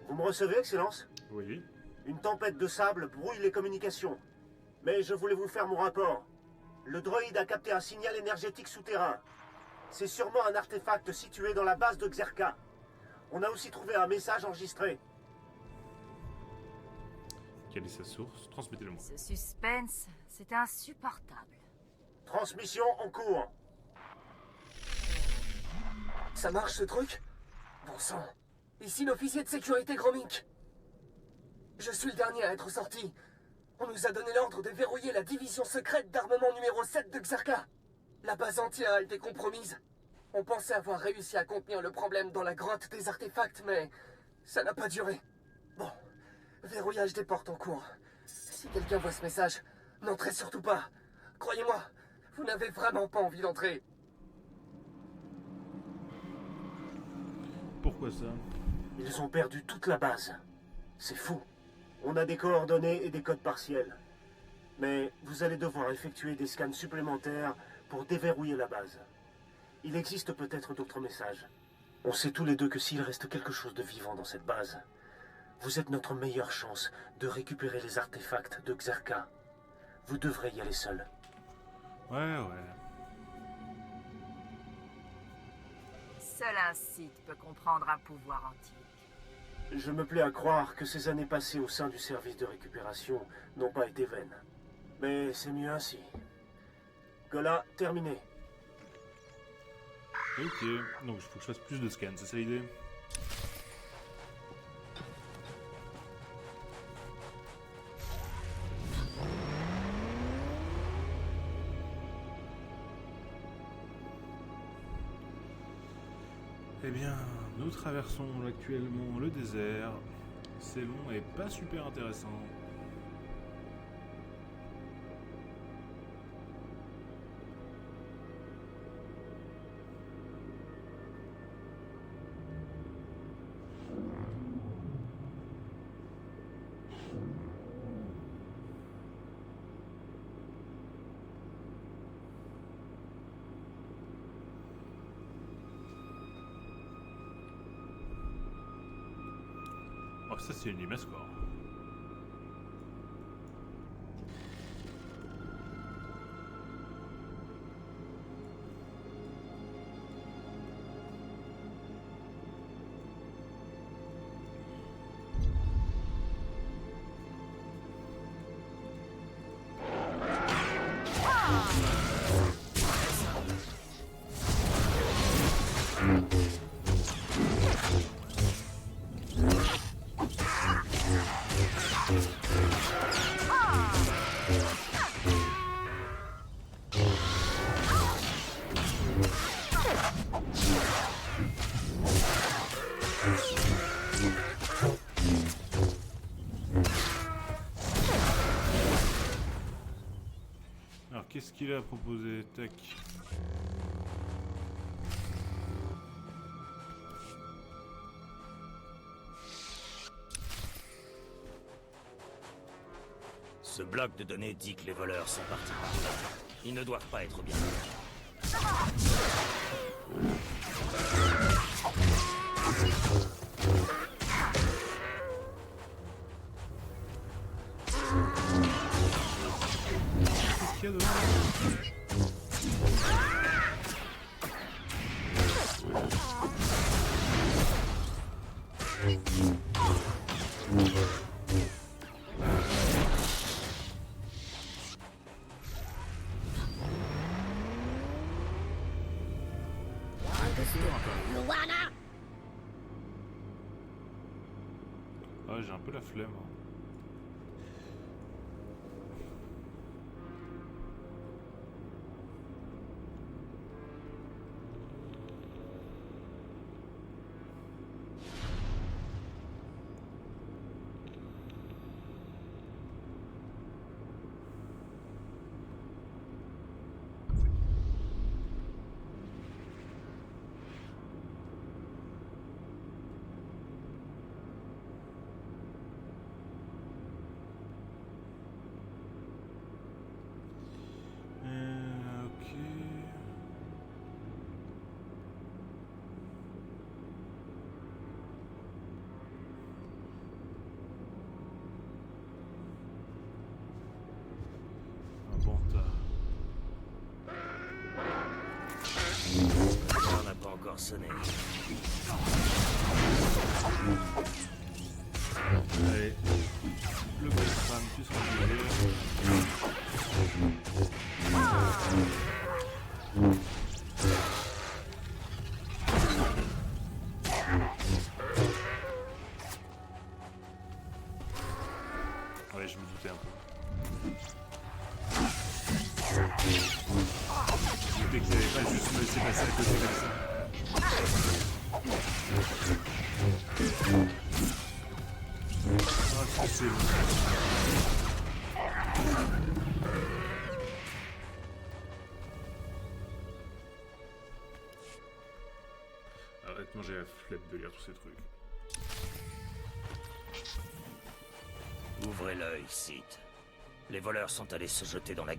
Vous me recevez, Excellence? Oui. Une tempête de sable brouille les communications. Mais je voulais vous faire mon rapport. Le droïde a capté un signal énergétique souterrain. C'est sûrement un artefact situé dans la base de Xerka. On a aussi trouvé un message enregistré. Quelle est sa source? Transmettez-le-moi. Ce suspense, c'est insupportable. Transmission en cours. Ça marche ce truc? Bon sang. Ici l'officier de sécurité Grand Mink. Je suis le dernier à être sorti. On nous a donné l'ordre de verrouiller la division secrète d'armement numéro 7 de Xerka. La base entière a été compromise. On pensait avoir réussi à contenir le problème dans la grotte des artefacts, mais ça n'a pas duré. Bon, verrouillage des portes en cours. Si quelqu'un voit ce message, n'entrez surtout pas. Croyez-moi, vous n'avez vraiment pas envie d'entrer. Pourquoi ça? Ils ont perdu toute la base. C'est fou. On a des coordonnées et des codes partiels. Mais vous allez devoir effectuer des scans supplémentaires pour déverrouiller la base. Il existe peut-être d'autres messages. On sait tous les deux que s'il reste quelque chose de vivant dans cette base, vous êtes notre meilleure chance de récupérer les artefacts de Xerka. Vous devrez y aller seul. Ouais. Seul un Sith peut comprendre un pouvoir antique. Je me plais à croire que ces années passées au sein du service de récupération n'ont pas été vaines. Mais c'est mieux ainsi. Gola, terminé. Ok, donc il faut que je fasse plus de scans, c'est ça l'idée? Eh bien, nous traversons actuellement le désert. C'est long et pas super intéressant. Oh, ça c'est une Limascore. Alors qu'est-ce qu'il a proposé? Tac. Ce bloc de données dit que les voleurs sont partis par là. Ils ne doivent pas être bien. Qu'est-ce qu'il y a dedans? Ah, j'ai un peu la flemme. Ok. Un bon tas. Ça n'a pas encore sonné. Allez. Le gros crâne, tu seras ouais, je me doutais un peu. Je me doutais que ça allait pas juste me laisser passer à côté comme ça. Ah, c'est bon. Honnêtement, j'ai la flemme de lire tous ces trucs. Ouvrez l'œil, Sith. Les voleurs sont allés se jeter dans la...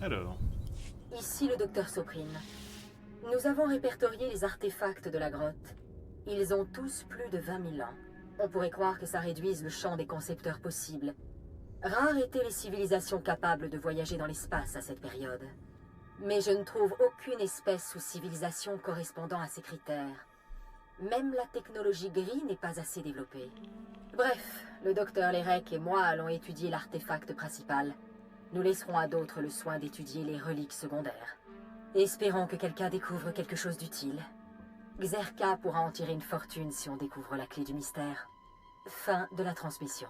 Alors. Ici le docteur Soprine. Nous avons répertorié les artefacts de la grotte. Ils ont tous plus de 20 000 ans. On pourrait croire que ça réduise le champ des concepteurs possibles. Rares étaient les civilisations capables de voyager dans l'espace à cette période. Mais je ne trouve aucune espèce ou civilisation correspondant à ces critères. Même la technologie gris n'est pas assez développée. Bref, le docteur Lérec et moi allons étudier l'artefact principal. Nous laisserons à d'autres le soin d'étudier les reliques secondaires. Espérons que quelqu'un découvre quelque chose d'utile. Xerka pourra en tirer une fortune si on découvre la clé du mystère. Fin de la transmission.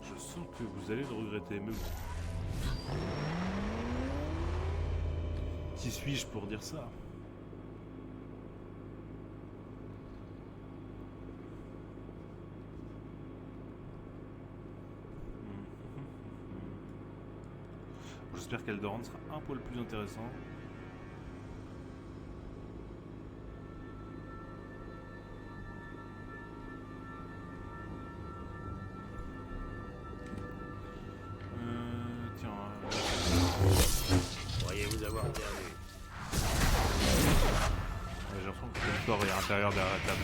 Je sens que vous allez le regretter, mais bon. Qui suis-je pour dire ça? J'espère qu'Eldoran sera un poil plus intéressant. Tiens. Croyez-vous avoir perdu? J'ai l'impression que le corps est à l'intérieur derrière la table.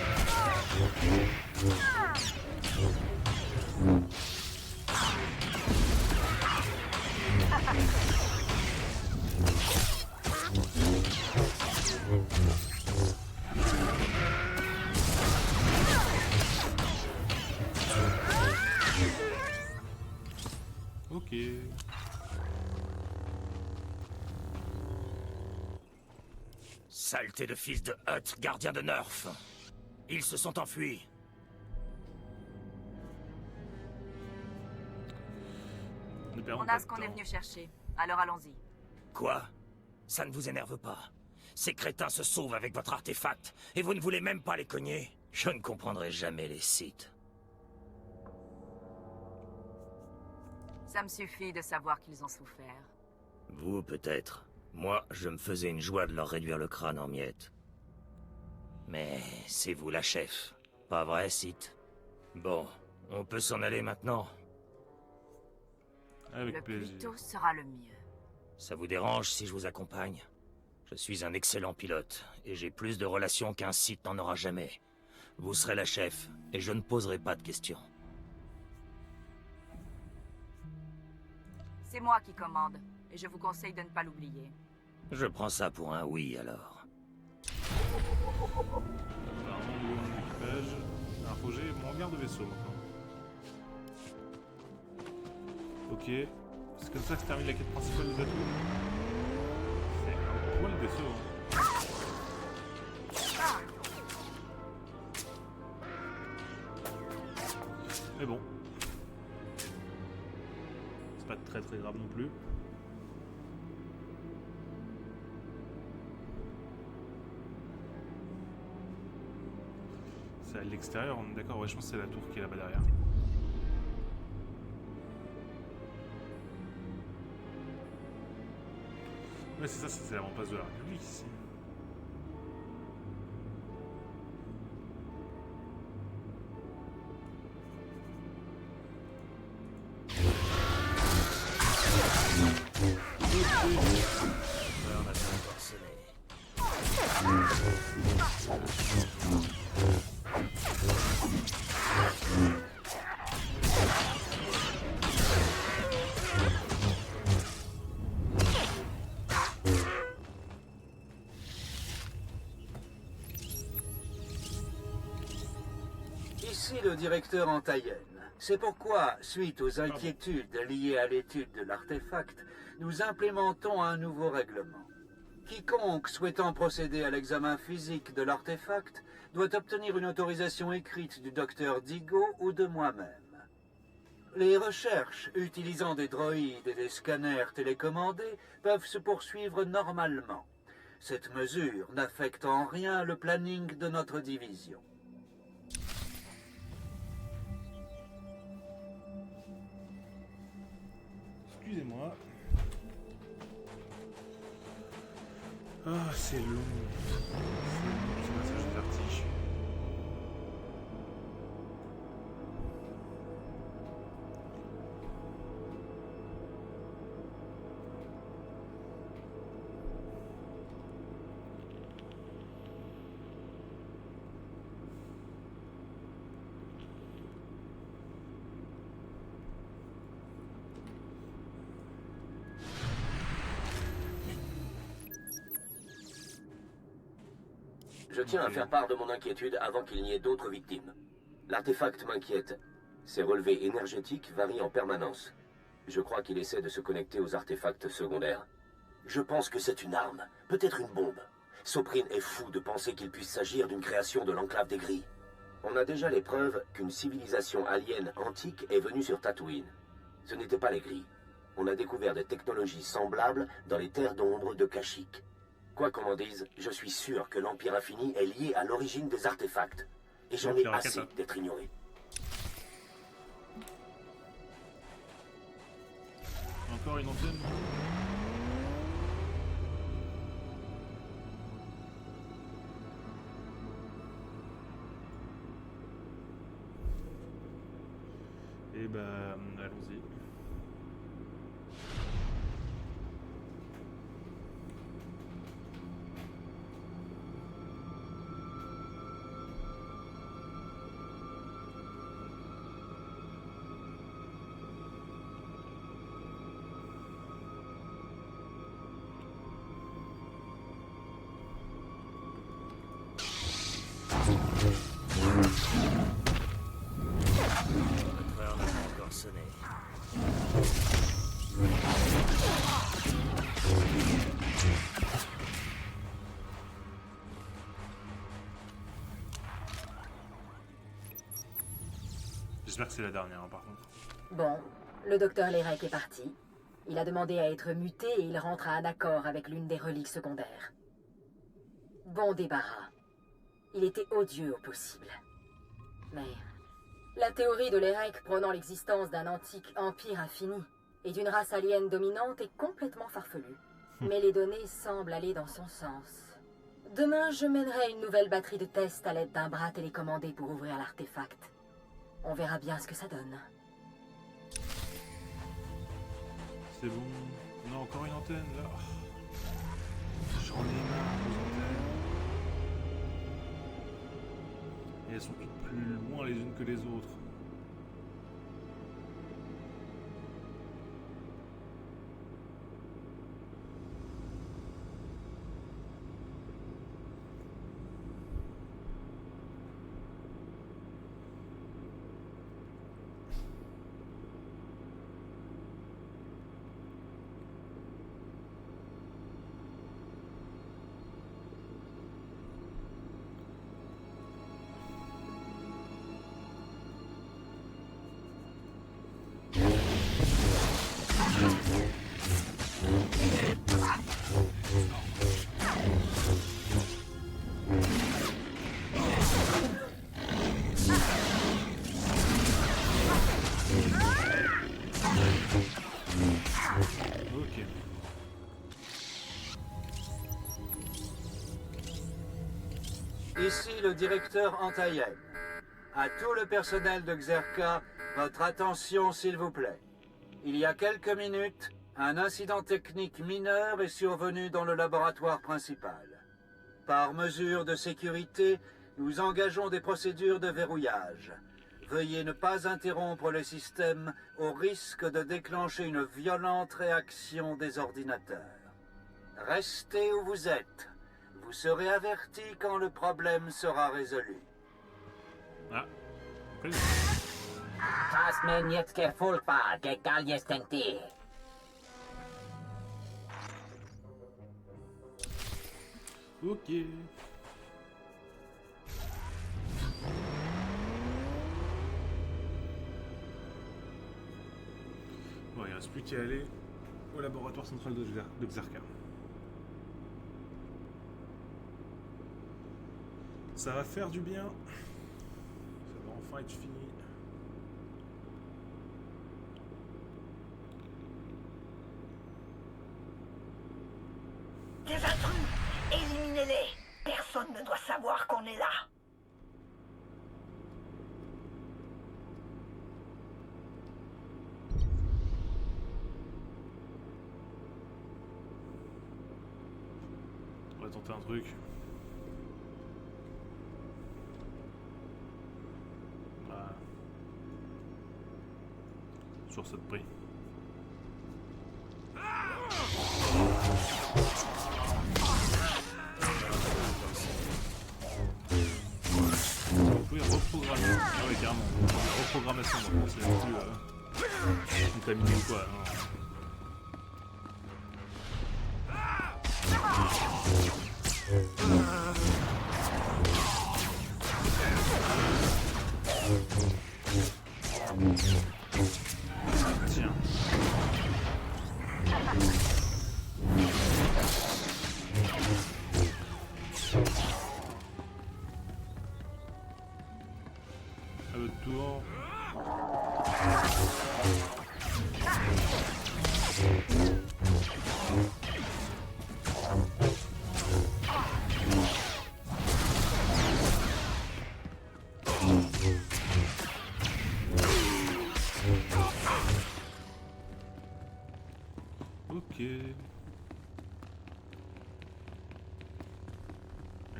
Ok. Saleté de fils de Hutt, gardien de Nerf. Ils se sont enfuis. On a ce qu'on est venu chercher. Alors allons-y. Quoi? Ça ne vous énerve pas? Ces crétins se sauvent avec votre artefact, et vous ne voulez même pas les cogner? Je ne comprendrai jamais les Sith. Ça me suffit de savoir qu'ils ont souffert. Vous, peut-être. Moi, je me faisais une joie de leur réduire le crâne en miettes. Mais c'est vous la chef, pas vrai, Sith? Bon, on peut s'en aller maintenant. Avec plaisir. Le plus tôt sera le mieux. Ça vous dérange si je vous accompagne? Je suis un excellent pilote, et j'ai plus de relations qu'un Sith n'en aura jamais. Vous serez la chef, et je ne poserai pas de questions. C'est moi qui commande, et je vous conseille de ne pas l'oublier. Je prends ça pour un oui, alors. Apparemment, nouveau équipage. Un projet, mon regard de vaisseau maintenant. Ok. C'est comme ça que se termine la quête principale du bateau. C'est un poil de vaisseau. Mais bon. C'est pas très très grave non plus. C'est à l'extérieur, on est d'accord? Ouais, je pense que c'est la tour qui est là-bas derrière. Ouais, c'est ça, c'est l'avant-poste de la République ici. On a bien encore sonné. Ici le directeur Antaiyen. C'est pourquoi, suite aux inquiétudes liées à l'étude de l'artefact, nous implémentons un nouveau règlement. Quiconque souhaitant procéder à l'examen physique de l'artefact doit obtenir une autorisation écrite du docteur Digo ou de moi-même. Les recherches utilisant des droïdes et des scanners télécommandés peuvent se poursuivre normalement. Cette mesure n'affecte en rien le planning de notre division. Excusez-moi. Ah, c'est long. C'est un passage de vertige. Je tiens à faire part de mon inquiétude avant qu'il n'y ait d'autres victimes. L'artefact m'inquiète. Ses relevés énergétiques varient en permanence. Je crois qu'il essaie de se connecter aux artefacts secondaires. Je pense que c'est une arme, peut-être une bombe. Soprine est fou de penser qu'il puisse s'agir d'une création de l'enclave des Gris. On a déjà les preuves qu'une civilisation alien antique est venue sur Tatooine. Ce n'étaient pas les Gris. On a découvert des technologies semblables dans les terres d'ombre de Kashyyyk. Quoi qu'on en dise, je suis sûr que l'Empire Infini est lié à l'origine des artefacts. Et j'en ai assez d'être ignoré. Encore une antenne. Et bah, allons-y. Notre heure n'a pas encore sonné. J'espère que c'est la dernière, hein, par contre. Bon, le docteur Lérec est parti. Il a demandé à être muté et il rentre à un accord avec l'une des reliques secondaires. Bon débarras. Il était odieux au possible. Mais la théorie de Lérec prônant l'existence d'un antique empire infini et d'une race alien dominante est complètement farfelue. Mais les données semblent aller dans son sens. Demain, je mènerai une nouvelle batterie de tests à l'aide d'un bras télécommandé pour ouvrir l'artefact. On verra bien ce que ça donne. C'est bon. On a encore une antenne là. J'en ai marre des antennes. Et elles sont toutes plus loin les unes que les autres. Ici le directeur Antayen. À tout le personnel de Xerka, votre attention s'il vous plaît. Il y a quelques minutes, un incident technique mineur est survenu dans le laboratoire principal. Par mesure de sécurité, nous engageons des procédures de verrouillage. Veuillez ne pas interrompre le système au risque de déclencher une violente réaction des ordinateurs. Restez où vous êtes. Vous serez averti quand le problème sera résolu. Ah. Hast mir jetzt gefulpa, gegal jest enti. Ok. Bon, il ne reste plus qu'à aller au laboratoire central de Xerka. Ça va faire du bien. Ça va enfin être fini. Des intrus! Éliminez-les! Personne ne doit savoir qu'on est là! On va tenter un truc. Voilà. Sur cette prix. Vous pouvez reprogrammer. Ah ouais, carrément. Reprogrammation, donc c'est plus contaminé ou quoi. Non. Tiens. le tour. Ok. Et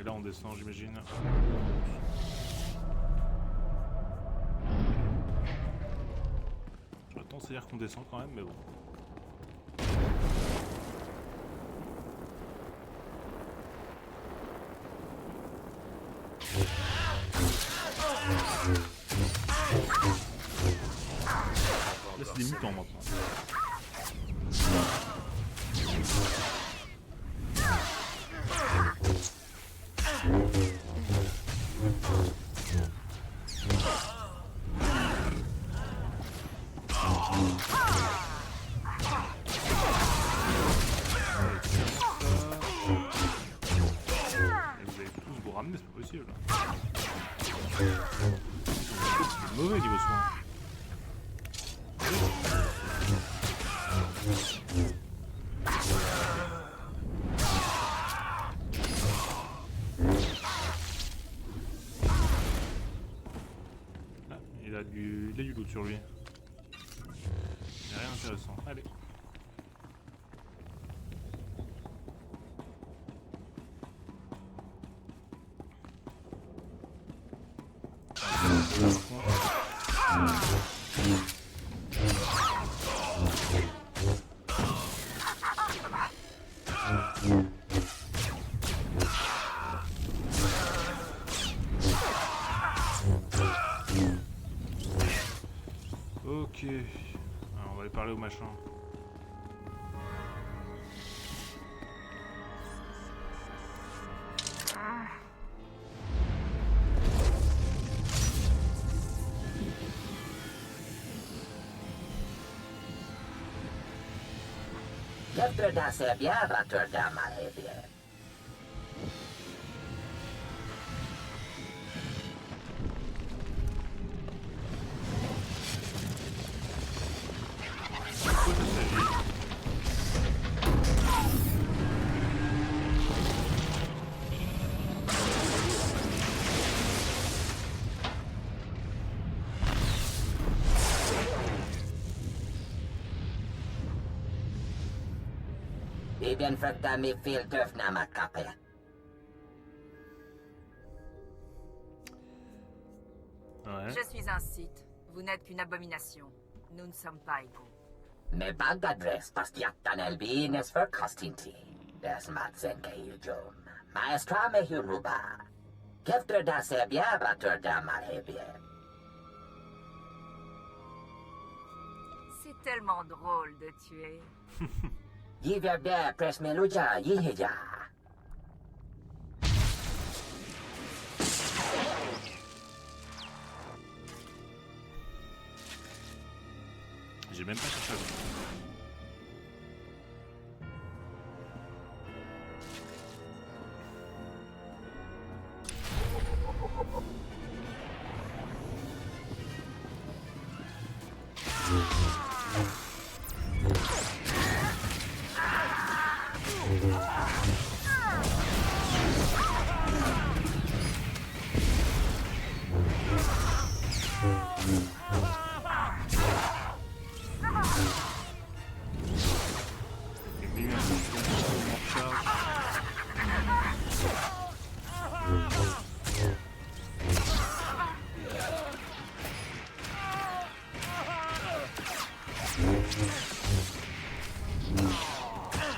là on descend, j'imagine. J'aurais tendance à dire qu'on descend quand même, mais bon. Là c'est des mutants maintenant. Vous allez tous vous ramener, c'est pas possible. C'est mauvais niveau soin. Ah, il a du loot sur lui. Il n'y a rien d'intéressant. Allez. Ok. Alors, on va aller parler au machin. Keftreda Sebia Raturda Malhebie. Bien fretta mi filter nama kape. Ouais. Je suis un Sith. Vous n'êtes qu'une abomination. Nous ne sommes pas égaux. Me bagadres pastiatan elbines för kastinti. Des matsen keijum. Maestra me huruba. Kefter da sebia batur da malhebie. C'est tellement drôle de tuer. Yiverde presmeluja yiheja. J'ai même pas cherché à voir.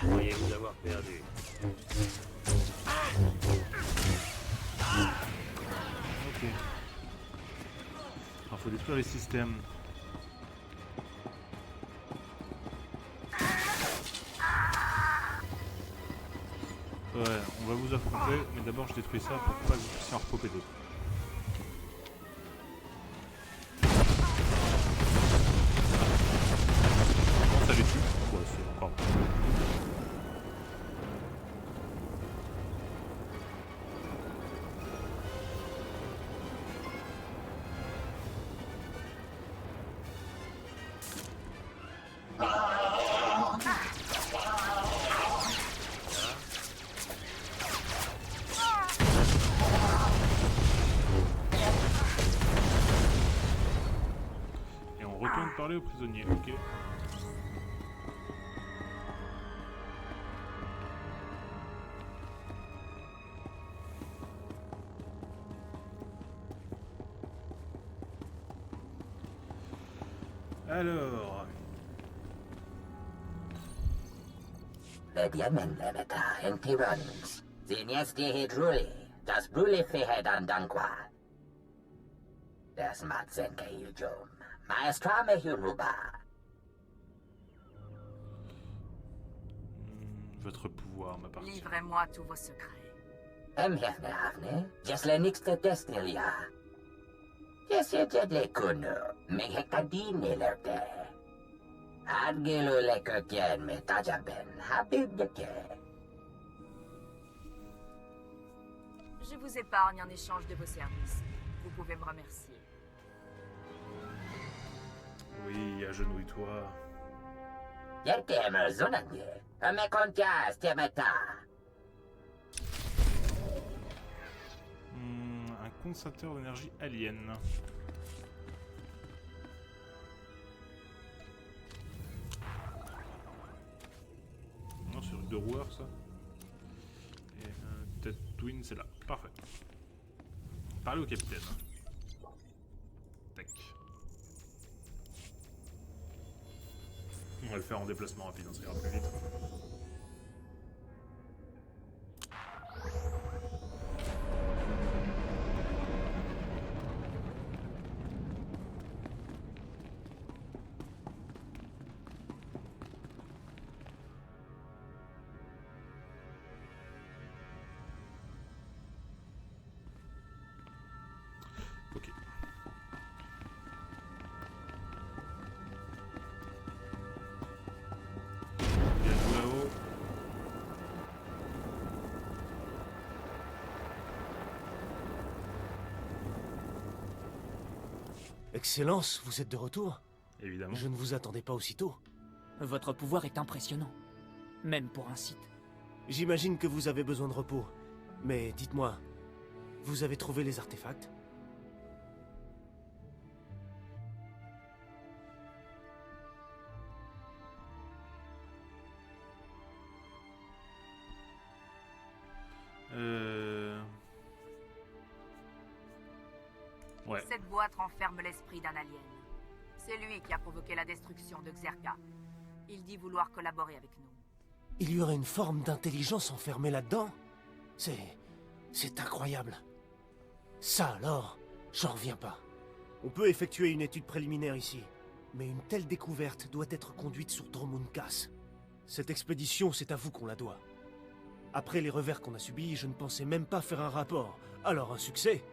Croyez vous avoir perdu. Ok. Alors faut détruire les systèmes. Ouais, on va vous affronter, mais d'abord je détruis ça pour pas que vous puissiez en repopper d'autres. Comment ça les tue? Ouais, c'est encore. parler aux prisonniers, ok. Alors... Bediamenlemeta Entirons, Zinesti Hidruli, das Bruli Fihedan Dankwa. Das Matzenke Yujum, Maestrame Huruba. Votre pouvoir m'appartient. Livrez-moi tous vos secrets. Emhefne Havne, Jeslenixte Destilia. Jesjedle Kuno, Mehekadine Lerte. Adgelu Lekokien Metajaben, Habib Deke. Je vous épargne en échange de vos services. Vous pouvez me remercier. Oui, agenouille-toi. Yetemer Zunanye, Amekontia Stemeta. Un condensateur d'énergie alien. Non, c'est de roueur ça. Et Tatooine, c'est là. Parfait. Parlez au capitaine. Tac. On va le faire en déplacement rapide, ça ira plus vite. Ok. Il y a tout là-haut. Excellence, vous êtes de retour? Évidemment. Je ne vous attendais pas aussitôt. Votre pouvoir est impressionnant. Même pour un Sith. J'imagine que vous avez besoin de repos. Mais dites-moi, vous avez trouvé les artefacts? Ouais. Cette boîte renferme l'esprit d'un alien. C'est lui qui a provoqué la destruction de Xerka. Il dit vouloir collaborer avec nous. Il y aurait une forme d'intelligence enfermée là-dedans? C'est incroyable. Ça alors, j'en reviens pas. On peut effectuer une étude préliminaire ici, mais une telle découverte doit être conduite sur Dromunkas. Cette expédition, c'est à vous qu'on la doit. Après les revers qu'on a subis, je ne pensais même pas faire un rapport. Alors un succès?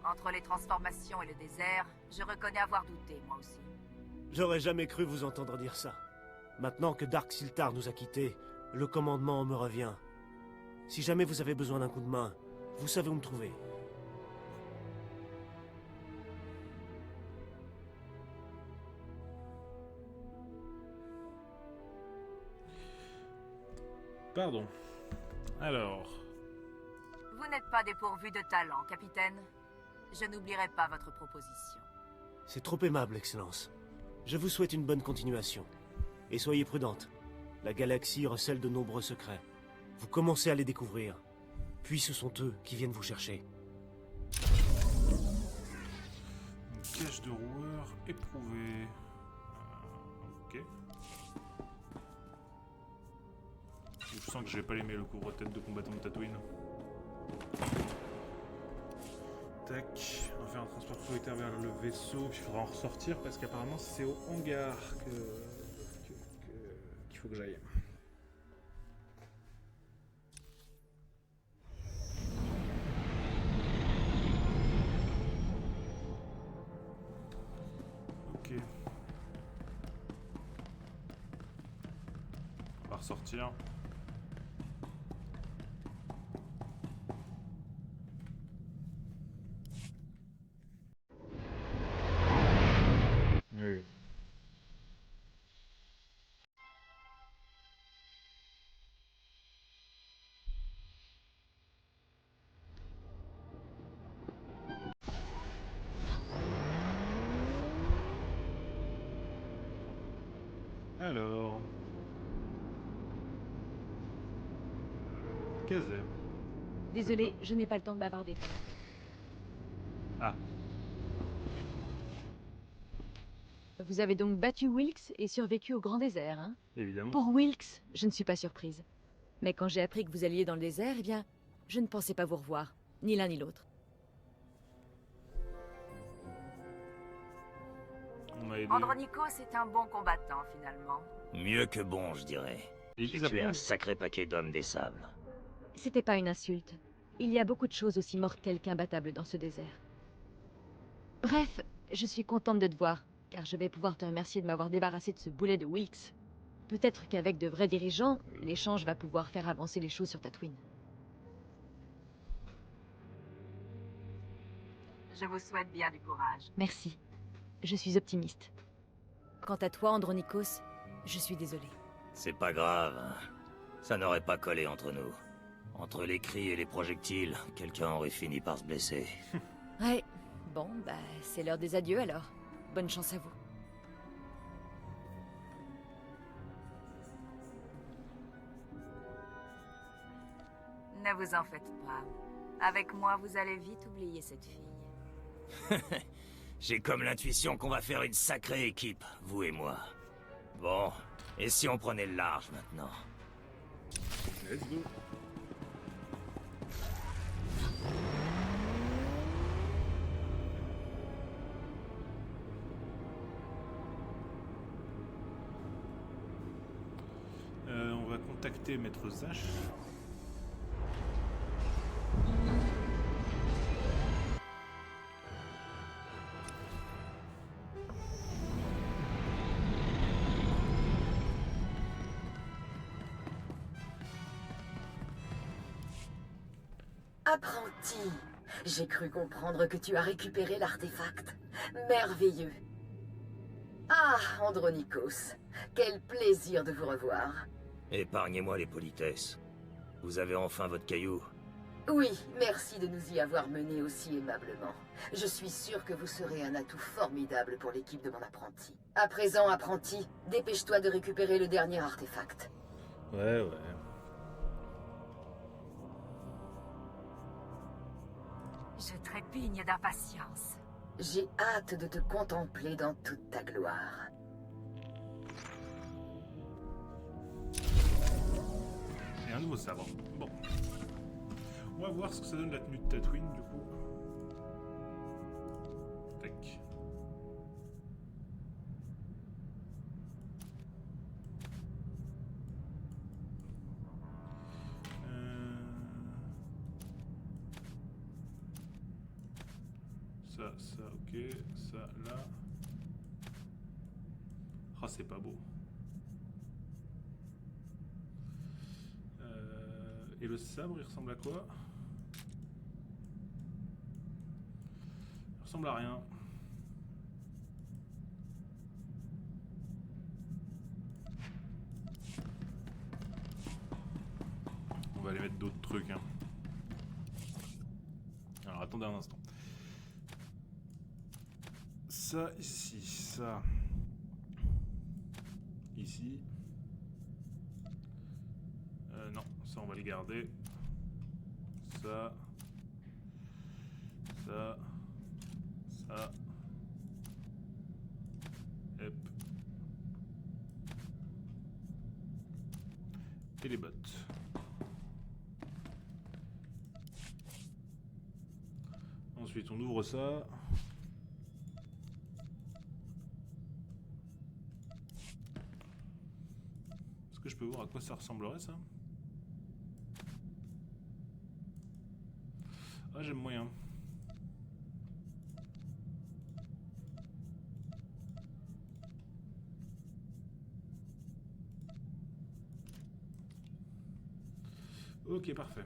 Entre les transformations et le désert, je reconnais avoir douté, moi aussi. J'aurais jamais cru vous entendre dire ça. Maintenant que Dark Siltar nous a quittés, le commandement me revient. Si jamais vous avez besoin d'un coup de main, vous savez où me trouver. Pardon. Alors... Vous n'êtes pas dépourvu de talent, capitaine. Je n'oublierai pas votre proposition. C'est trop aimable, Excellence. Je vous souhaite une bonne continuation. Et soyez prudente. La galaxie recèle de nombreux secrets. Vous commencez à les découvrir. Puis ce sont eux qui viennent vous chercher. Une cache de roueur éprouvée. Ok. Je sens que j'ai pas aimé le couvre-tête de combattant de Tatooine. Tac, on va faire un transport prioritaire vers le vaisseau, puis il faudra en ressortir parce qu'apparemment c'est au hangar qu'il faut que j'aille. Ok. On va ressortir. Oui. Alors... Kazem. Désolé, je n'ai pas le temps de bavarder. Ah. Vous avez donc battu Wilkes et survécu au grand désert, hein? Évidemment. Pour Wilkes, je ne suis pas surprise. Mais quand j'ai appris que vous alliez dans le désert, eh bien, je ne pensais pas vous revoir. Ni l'un ni l'autre. Andronikos est un bon combattant, finalement. Mieux que bon, je dirais. J'ai tué un sacré paquet d'hommes des sables. C'était pas une insulte. Il y a beaucoup de choses aussi mortelles qu'imbattables dans ce désert. Bref, je suis contente de te voir, car je vais pouvoir te remercier de m'avoir débarrassé de ce boulet de Wilkes. Peut-être qu'avec de vrais dirigeants, l'échange va pouvoir faire avancer les choses sur Tatooine. Je vous souhaite bien du courage. Merci. Je suis optimiste. Quant à toi, Andronikos, je suis désolée. C'est pas grave. Ça n'aurait pas collé entre nous. Entre les cris et les projectiles, quelqu'un aurait fini par se blesser. Ouais, bon, bah, c'est l'heure des adieux alors. Bonne chance à vous. Ne vous en faites pas. Avec moi, vous allez vite oublier cette fille. J'ai comme l'intuition qu'on va faire une sacrée équipe, vous et moi. Bon, et si on prenait le large maintenant? Let's go. On va contacter Maître Zach. Apprenti, j'ai cru comprendre que tu as récupéré l'artefact. Merveilleux. Ah, Andronikos, quel plaisir de vous revoir. Épargnez-moi les politesses. Vous avez enfin votre caillou? Oui, merci de nous y avoir menés aussi aimablement. Je suis sûr que vous serez un atout formidable pour l'équipe de mon apprenti. À présent, apprenti, dépêche-toi de récupérer le dernier artefact. Ouais. Je trépigne d'impatience. J'ai hâte de te contempler dans toute ta gloire. Et un nouveau sabre. Bon. On va voir ce que ça donne la tenue de Tatooine, du coup. Tac. Ça, ok. Ça, là. Oh, c'est pas beau. Et le sabre, il ressemble à quoi? Il ressemble à rien. On va aller mettre d'autres trucs. Hein. Alors, attendez un instant. Ça, ici, ça. Ici. Non, ça on va les garder. Ça. Ça. Ça. Hop. Et les bottes. Ensuite on ouvre ça. Est-ce que je peux voir à quoi ça ressemblerait ça? Ah, j'aime moyen. Ok, parfait.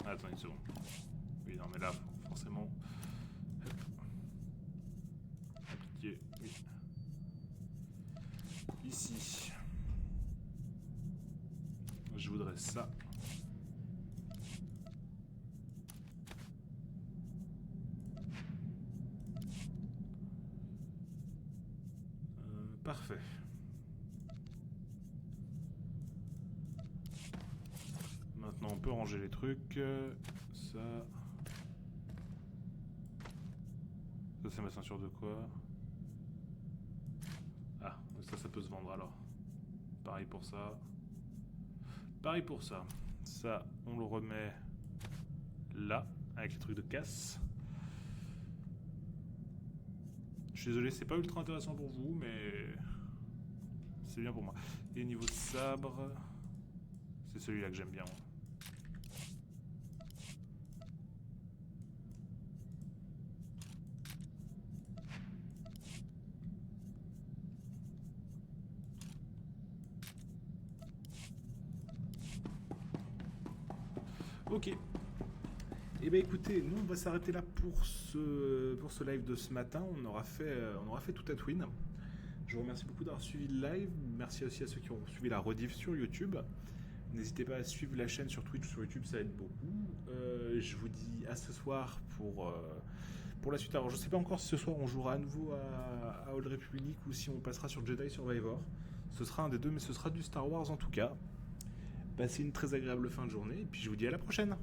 Attends une seconde. Oui, non, mais là, forcément. Hop. Appliquer, oui. Ici. Je voudrais ça. Parfait. Maintenant, on peut ranger les trucs. Ça... Ça, c'est ma ceinture de quoi? Ah, ça peut se vendre alors. Pareil pour ça. Pareil pour ça. Ça, on le remet là, avec les trucs de casse. Je suis désolé, c'est pas ultra intéressant pour vous, mais c'est bien pour moi. Et niveau sabre, c'est celui-là que j'aime bien. Ok. Et bien écoutez, nous on va s'arrêter là pour ce live de ce matin. On aura fait tout Tatooine. Je vous remercie beaucoup d'avoir suivi le live. Merci aussi à ceux qui ont suivi la rediff sur YouTube. N'hésitez pas à suivre la chaîne sur Twitch, sur YouTube, ça aide beaucoup. Je vous dis à ce soir pour la suite. Alors je sais pas encore si ce soir on jouera à nouveau à Old Republic ou si on passera sur Jedi Survivor. Ce sera un des deux, mais ce sera du Star Wars en tout cas. Passez une très agréable fin de journée et puis je vous dis à la prochaine.